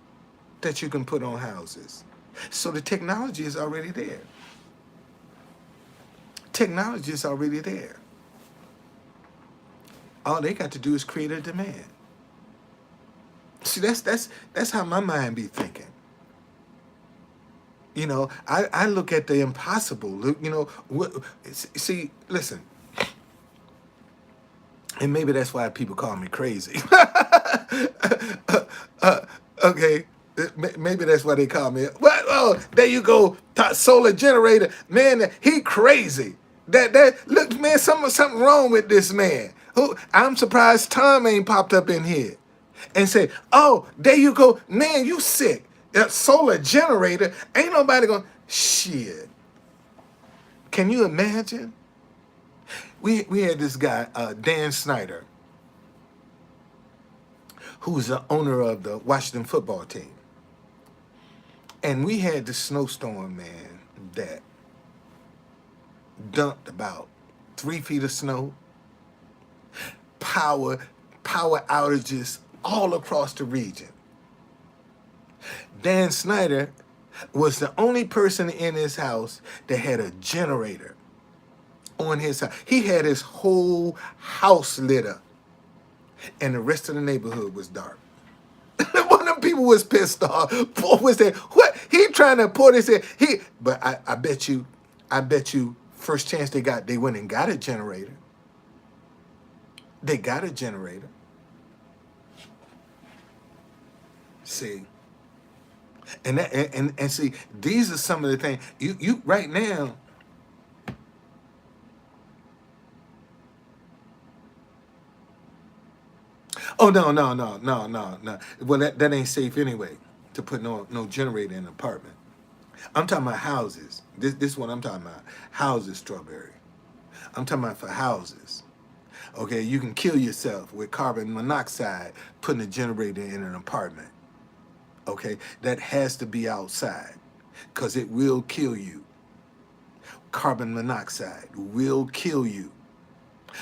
that you can put on houses. So the technology is already there. Technology is already there. All they got to do is create a demand. See, that's how my mind be thinking. I look at the impossible. See, listen, and maybe that's why people call me crazy. Okay, maybe that's why they call me. Well, oh, there you go, solar generator, man. He crazy. That look, man, something wrong with this man. Who I'm surprised Tom ain't popped up in here and say, "Oh, there you go, man, you sick. That solar generator ain't nobody going." Shit, can you imagine? We had this guy, Dan Snyder, who's the owner of the Washington football team, and we had this snowstorm, man, that dumped about 3 feet of snow, power power outages all across the region. Dan Snyder was the only person in his house that had a generator on his house. He had his whole house lit up, and the rest of the neighborhood was dark. One of them people was pissed off. Boy, was that what he trying to put his head? But I bet you, first chance they got, they went and got a generator. They got a generator. See, and see, these are some of the things you right now. Oh, no. Well, that ain't safe anyway to put no generator in an apartment. I'm talking about houses. This is what I'm talking about. Houses, Strawberry. I'm talking about for houses. Okay, you can kill yourself with carbon monoxide putting a generator in an apartment. Okay, that has to be outside because it will kill you. Carbon monoxide will kill you.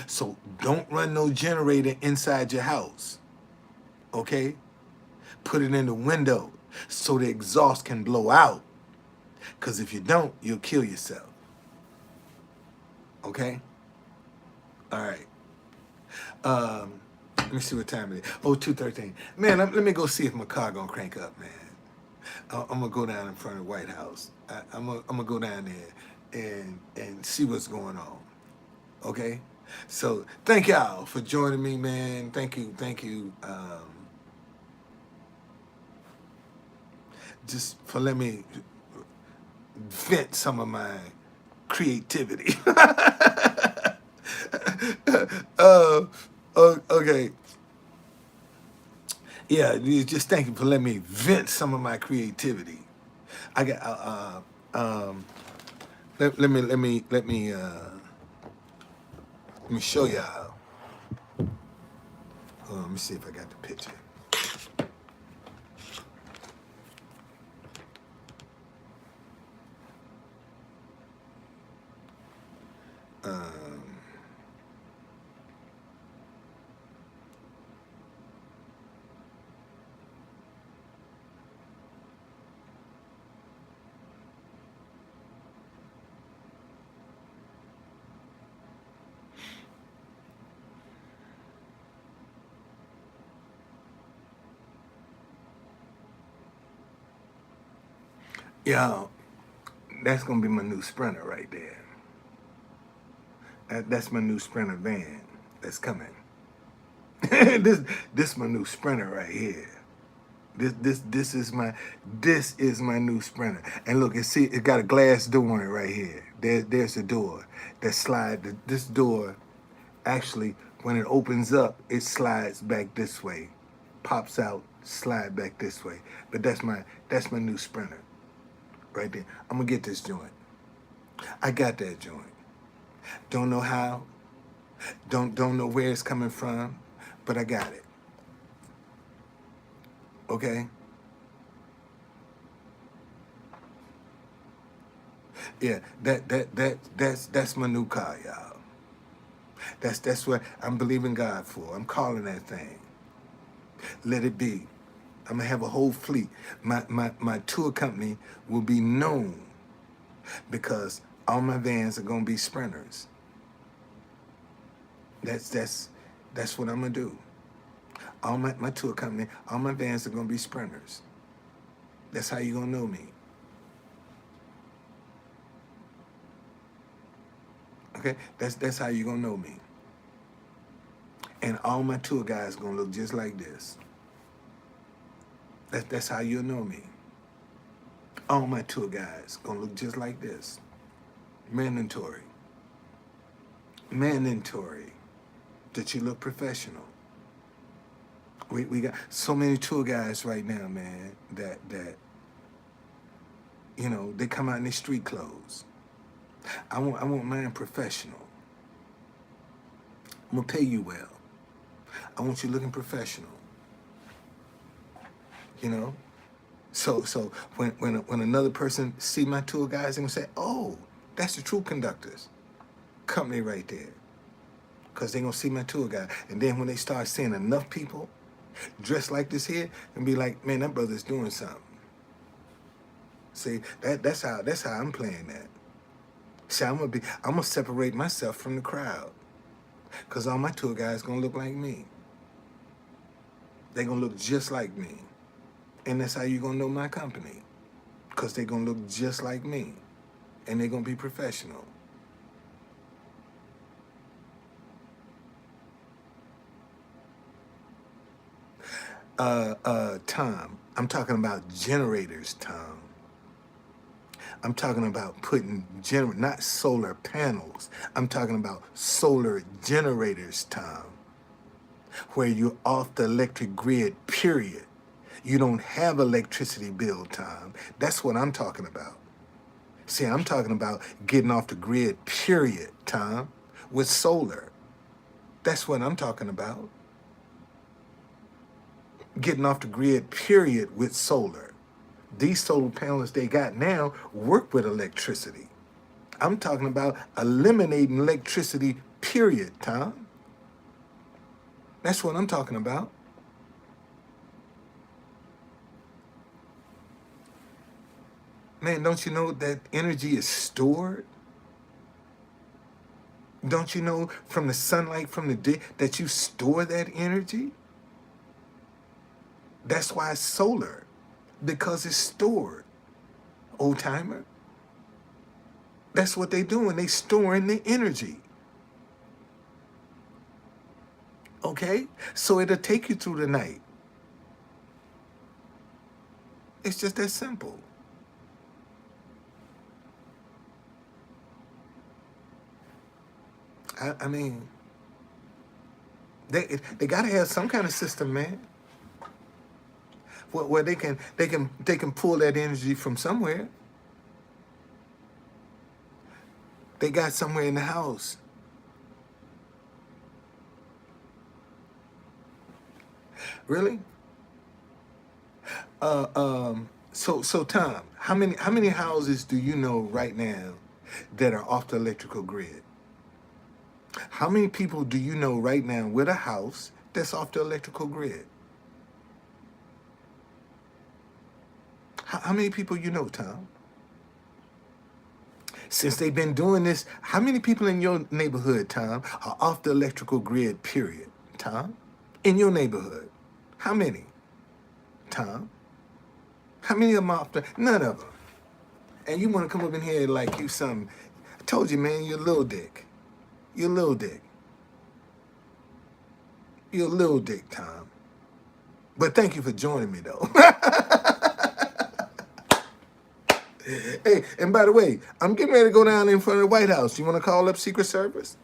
So don't run no generator inside your house. Okay? Put it in the window so the exhaust can blow out. Because if you don't, you'll kill yourself. Okay? All right. Let me see what time it is. Oh, 2:13. Man, let me go see if my car gonna crank up, man. I'm gonna go down in front of the White House. I'm gonna go down there and see what's going on. Okay? So thank y'all for joining me, man. Thank you. Just for letting me vent some of my creativity. uh, okay. Yeah, just thank you for letting me vent some of my creativity. I got let me show y'all. Let me see if I got the picture. Yeah, that's gonna be my new Sprinter right there. That's my new Sprinter van that's coming. This my new Sprinter right here. This is my new Sprinter. And look, it got a glass door on it right here. There's a door that slide. This door actually, when it opens up, it slides back this way, pops out, slide back this way. But that's my new Sprinter right there. I'm gonna get this joint. I got that joint. Don't know how. Don't know where it's coming from, but I got it. Okay. Yeah, that's my new car, y'all. That's what I'm believing God for. I'm calling that thing. Let it be. I'm gonna have a whole fleet. My tour company will be known because all my vans are gonna be Sprinters. That's what I'm gonna do. All my tour company, all my vans are gonna be Sprinters. That's how you gonna know me. Okay? That's how you gonna know me. And all my tour guys gonna look just like this. That's how you'll know me. All my tour guys gonna look just like this. Mandatory. mandatory that you look professional. We got so many tour guys right now, man, that they come out in their street clothes. I want mine professional. I'm gonna pay you well. I want you looking professional. You know. So when another person see my tour guys, they gonna say, "Oh, that's the true conductors company right there," because they gonna see my tour guide. And then when they start seeing enough people dressed like this here, and be like, "Man, that brother's doing something." See, that's how I'm playing that. See, I'm gonna separate myself from the crowd, cause all my tour guys gonna look like me. They gonna look just like me, and that's how you gonna know my company, cause they gonna look just like me, and they gonna be professional. Tom, I'm talking about generators, Tom. I'm talking about putting not solar panels. I'm talking about solar generators, Tom, where you're off the electric grid, period. You don't have electricity bill, Tom. That's what I'm talking about. See, I'm talking about getting off the grid, period, Tom, with solar. That's what I'm talking about. Getting off the grid, period, with solar. These solar panels they got now work with electricity. I'm talking about eliminating electricity, period, Tom. That's what I'm talking about. Man, don't you know that energy is stored? Don't you know from the sunlight from the day that you store that energy? That's why it's solar, because it's stored, old timer. That's what they doing. They storing the energy. Okay? So it'll take you through the night. It's just that simple. I mean, they gotta have some kind of system, man, where they can pull that energy from somewhere. They got somewhere in the house. Really? So Tom, how many houses do you know right now that are off the electrical grid? How many people do you know right now with a house that's off the electrical grid? How many people you know, Tom? Since they've been doing this, how many people in your neighborhood, Tom, are off the electrical grid, period? Tom? In your neighborhood. How many? Tom? How many of them off the? None of them. And you want to come up in here like you something. I told you, man, you're a little dick. You're a little dick. You're a little dick, Tom. But thank you for joining me, though. Hey, and by the way, I'm getting ready to go down in front of the White House. You want to call up Secret Service?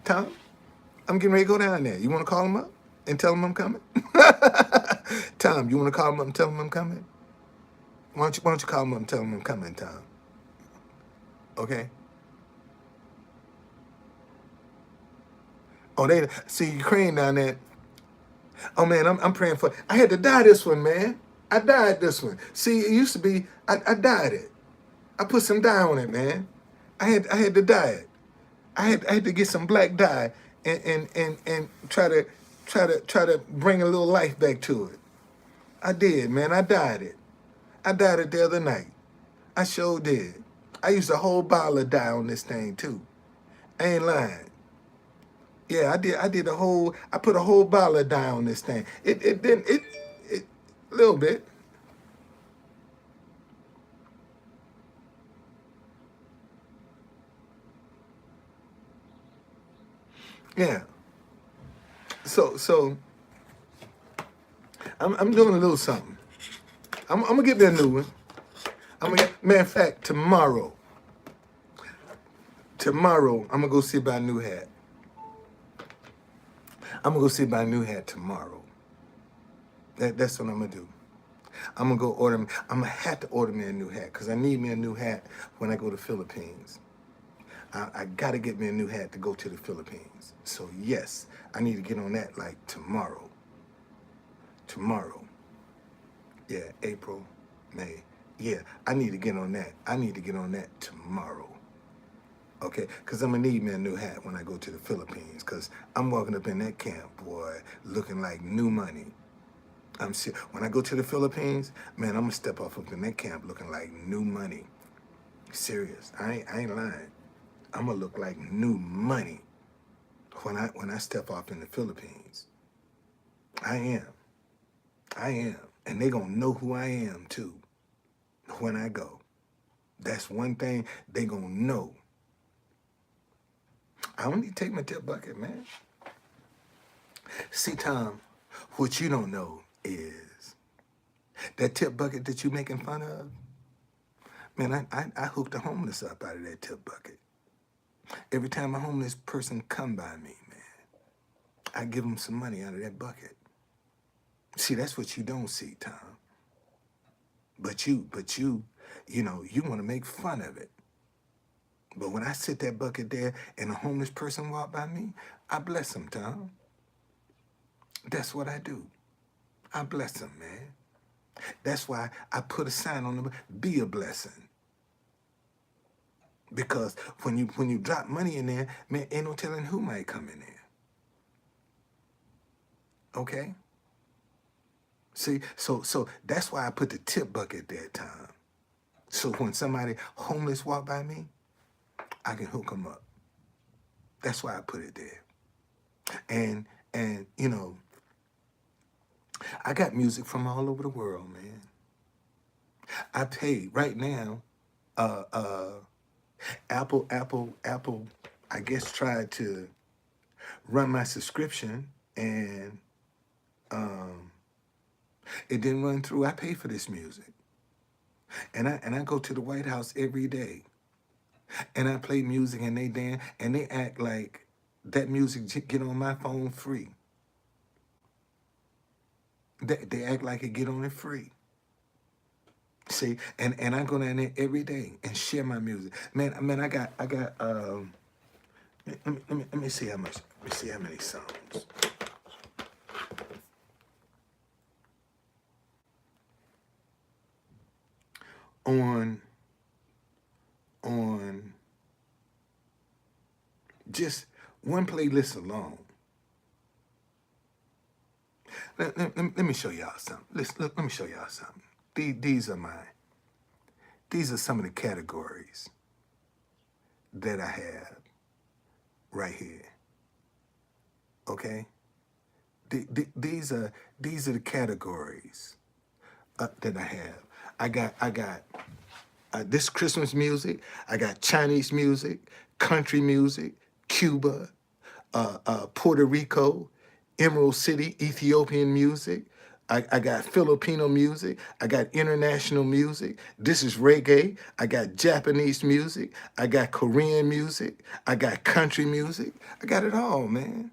Tom? I'm getting ready to go down there. You want to call them up and tell them I'm coming? Tom, you want to call them up and tell them I'm coming? Why don't you call them up and tell them I'm coming, Tom? Okay? Oh, they see Ukraine down there. Oh man, I'm praying for. I had to dye this one, man. I dyed this one. See, it used to be I dyed it. I put some dye on it, man. I had to dye it. I had to get some black dye and try to bring a little life back to it. I did, man. I dyed it. I dyed it the other night. I sure did. I used a whole bottle of dye on this thing too. I ain't lying. Yeah, I did a whole. I put a whole bottle of dye on this thing. It didn't. It a little bit. Yeah. So I'm doing a little something. I'm gonna get me a new one. Matter of fact, tomorrow Tomorrow, I'm gonna go see about a new hat. I'm gonna go see about a new hat tomorrow. That's what I'm gonna do. I'm gonna go order. I'm gonna have to order me a new hat because I need me a new hat when I go to Philippines. I gotta get me a new hat to go to the Philippines. So yes, I need to get on that like tomorrow. Tomorrow. Yeah, April, May. Yeah, I need to get on that. I need to get on that tomorrow. Okay, because I'm gonna need me a new hat when I go to the Philippines. Because I'm walking up in that camp, boy, looking like new money. When I go to the Philippines, man, I'm gonna step off up in that camp looking like new money. Serious. I ain't lying. I'm gonna look like new money when I step off in the Philippines. I am. I am. And they gonna know who I am too when I go. That's one thing they gonna know. I don't need to take my tip bucket, man. See, Tom, what you don't know is that tip bucket that you making fun of, man, I hooked the homeless up out of that tip bucket. Every time a homeless person come by me, man, I give them some money out of that bucket. See, that's what you don't see, Tom. But you know, you want to make fun of it. But when I sit that bucket there and a homeless person walk by me, I bless them, Tom. That's what I do. I bless them, man. That's why I put a sign on them, be a blessing. Because when you drop money in there, man, ain't no telling who might come in there. Okay? See, so that's why I put the tip bucket there, Tom. So when somebody homeless walk by me, I can hook them up. That's why I put it there. And you know, I got music from all over the world, man. I pay right now, Apple, I guess tried to run my subscription and it didn't run through. I pay for this music. And I go to the White House every day. And I play music and they dance and they act like that music get on my phone free. They act like it get on it free. See, and I go down there every day and share my music. Man, I got let me see how much. Let me see how many songs. On just one playlist alone. Let me show y'all something. Let me show y'all something. These are some of the categories that I have right here. Okay? These are the categories that I have. I got this Christmas music. I got Chinese music, country music, Cuba, Puerto Rico, Emerald City, Ethiopian music. I got Filipino music. I got international music. This is reggae. I got Japanese music. I got Korean music. I got country music. I got it all, man.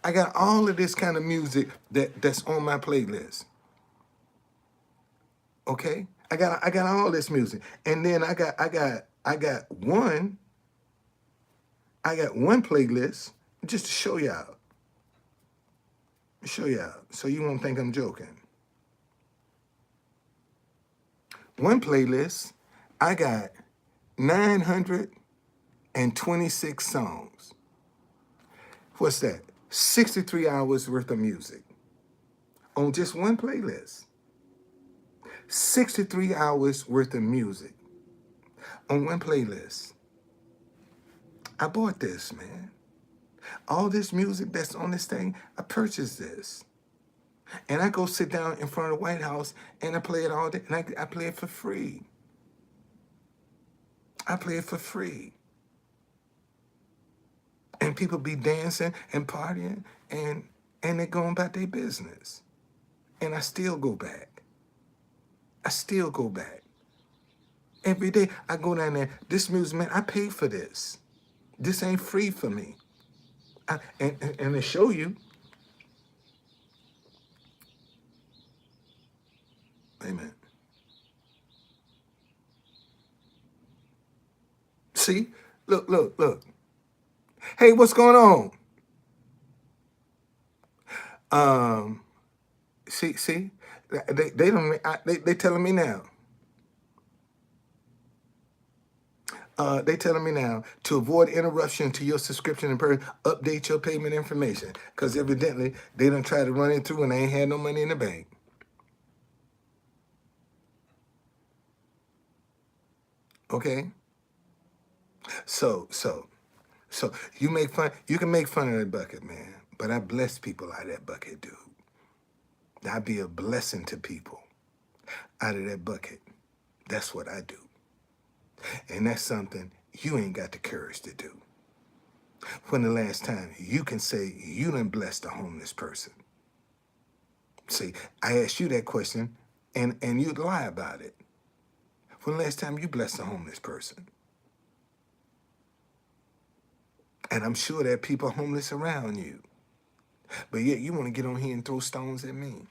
I got all of this kind of music that's on my playlist. Okay? I got all this music. And then I got one playlist just to show y'all. So you won't think I'm joking. One playlist, I got 926 songs. What's that? 63 hours worth of music on just one playlist. 63 hours worth of music on one playlist. I bought this, man. All this music that's on this thing, I purchased this. And I go sit down in front of the White House and I play it all day. And I play it for free. I play it for free. And people be dancing and partying and they going about their business. And I still go back. I still go back. Every day I go down there. This music, man, I pay for this. This ain't free for me. And to show you, amen. See, look, look, look. Hey, what's going on? Um, see, they don't. They telling me now. They telling me now to avoid interruption to your subscription and update your payment information because evidently they don't try to run it through and they ain't had no money in the bank. Okay, so you make fun. You can make fun of that bucket, man. But I bless people out of that bucket, dude. I be a blessing to people out of that bucket. That's what I do, and that's something you ain't got the courage to do. When the last time you can say you done blessed a homeless person? See, I asked you that question, and you'd lie about it. When the last time you blessed a homeless person? And I'm sure there are people homeless around you, but yet you want to get on here and throw stones at me.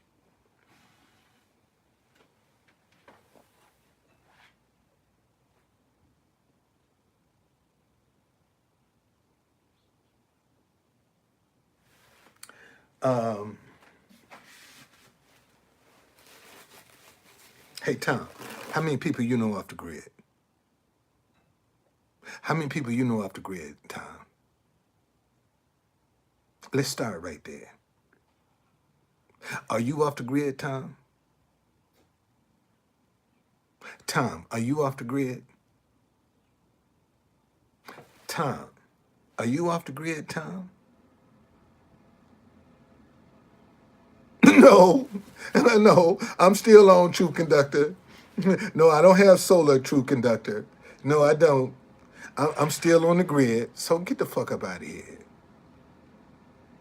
Um, hey, Tom, how many people you know off the grid? How many people you know off the grid, Tom? Let's start right there. Are you off the grid, Tom? Tom, are you off the grid? Tom, are you off the grid, Tom? No, no, I'm still on True Conductor. No, I don't have solar True Conductor. No, I don't. I'm still on the grid. So get the fuck up out of here.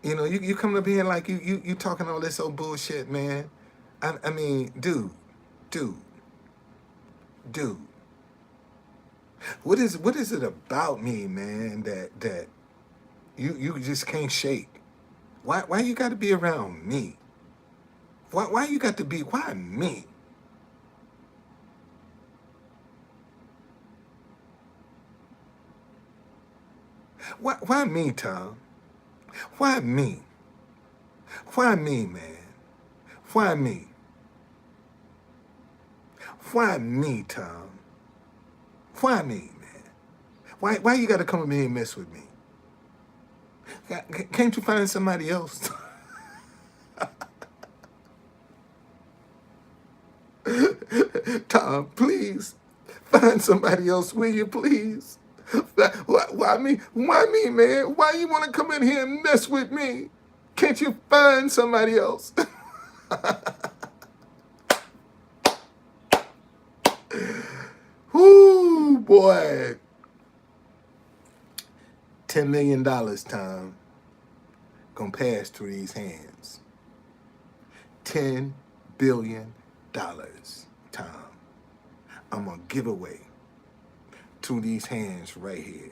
You know, you coming up here like you talking all this old bullshit, man. I mean, dude, dude. What is it about me, man, that you just can't shake? Why you got to be around me? Why you got to be? Why me? Why me, Tom? Why me? Why me, man? Why me? Why me, Tom? Why me, man? Why you got to come up here and mess with me? Can't you find somebody else? Tom, please find somebody else, will you, please? Why me? Why me, man? Why you want to come in here and mess with me? Can't you find somebody else? Whoo, boy. $10 million, Tom, gonna pass through these hands. $10 billion, Tom. I'm gonna give away through these hands right here.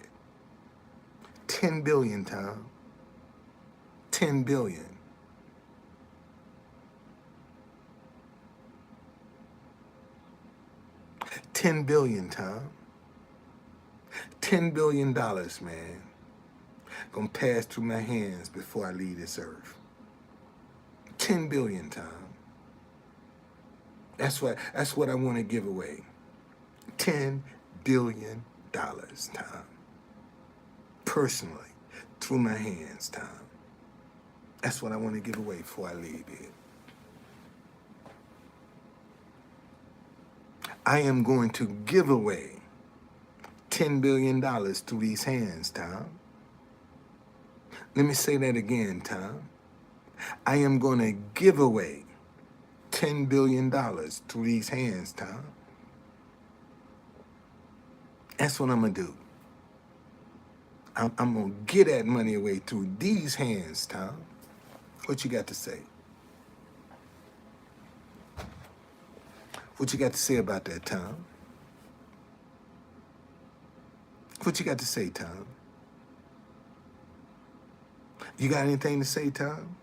10 billion, Tom. 10 billion. $10 billion, Tom. $10 billion, man. Gonna pass through my hands before I leave this earth. 10 billion, Tom. That's what I want to give away. $10 billion, Tom. Personally, through my hands, Tom. That's what I want to give away before I leave here. I am going to give away $10 billion through these hands, Tom. Let me say that again, Tom. I am going to give away $10 billion through these hands, Tom. That's what I'm going to do. I'm going to get that money away through these hands, Tom. What you got to say? What you got to say about that, Tom? What you got to say, Tom? You got anything to say, Tom?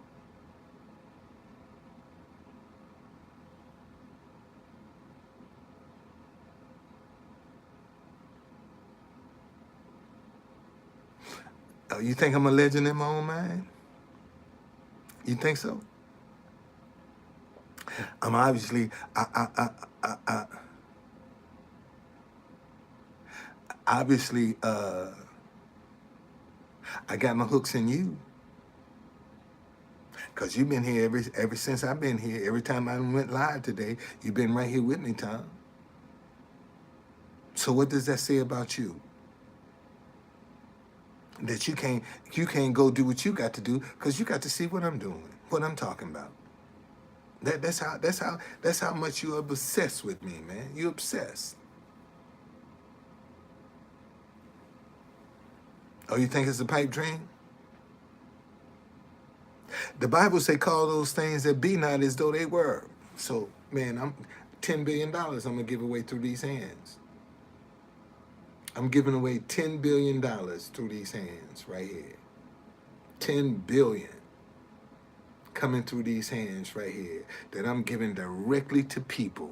Oh, you think I'm a legend in my own mind? You think so? I'm obviously, obviously, I got my hooks in you. Cause you've been here ever since I've been here. Every time I went live today, you've been right here with me, Tom. So what does that say about you? That you can't go do what you got to do because you got to see what I'm doing, what I'm talking about. That's how much you're obsessed with me, man. You're obsessed. Oh, you think it's a pipe dream? The Bible say call those things that be not as though they were. So, man, I'm $10 billion I'm gonna give away through these hands. I'm giving away $10 billion through these hands right here. 10 billion coming through these hands right here that I'm giving directly to people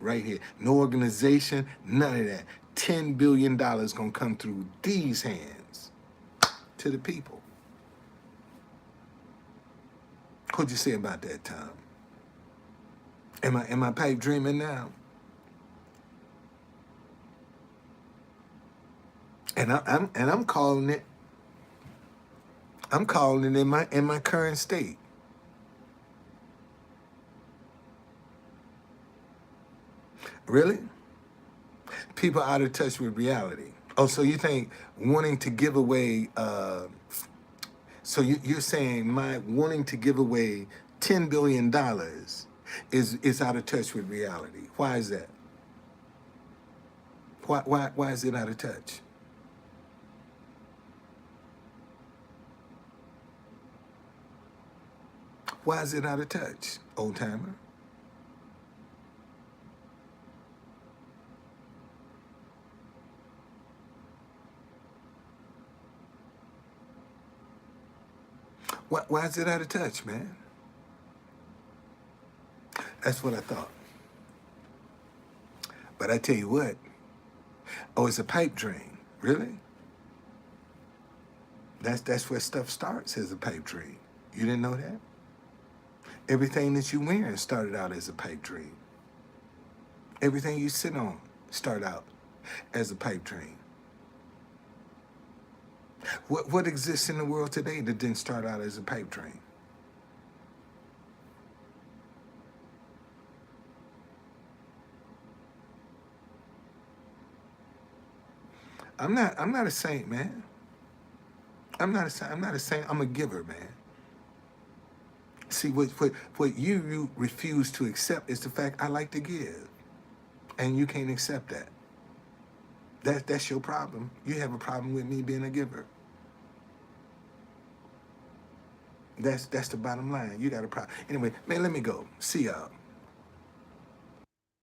right here. No organization, none of that. $10 billion gonna come through these hands to the people. What'd you say about that, Tom? Am I pipe dreaming now? I'm calling it. I'm calling it in my current state. Really? People out of touch with reality. Oh, so you think wanting to give away? So you're saying my wanting to give away $10 billion is out of touch with reality? Why is that? Why is it out of touch? Why is it out of touch, old timer? Why is it out of touch, man? That's what I thought. But I tell you what. Oh, it's a pipe dream. Really? That's where stuff starts as a pipe dream. You didn't know that? Everything that you wearing started out as a pipe dream. Everything you sit on started out as a pipe dream. What exists in the world today that didn't start out as a pipe dream? I'm not a saint, man. I'm not a saint. I'm a giver, man. See what you refuse to accept is the fact I like to give. And you can't accept that. That's your problem. You have a problem with me being a giver. That's the bottom line. You got a problem. Anyway, man, let me go. See y'all.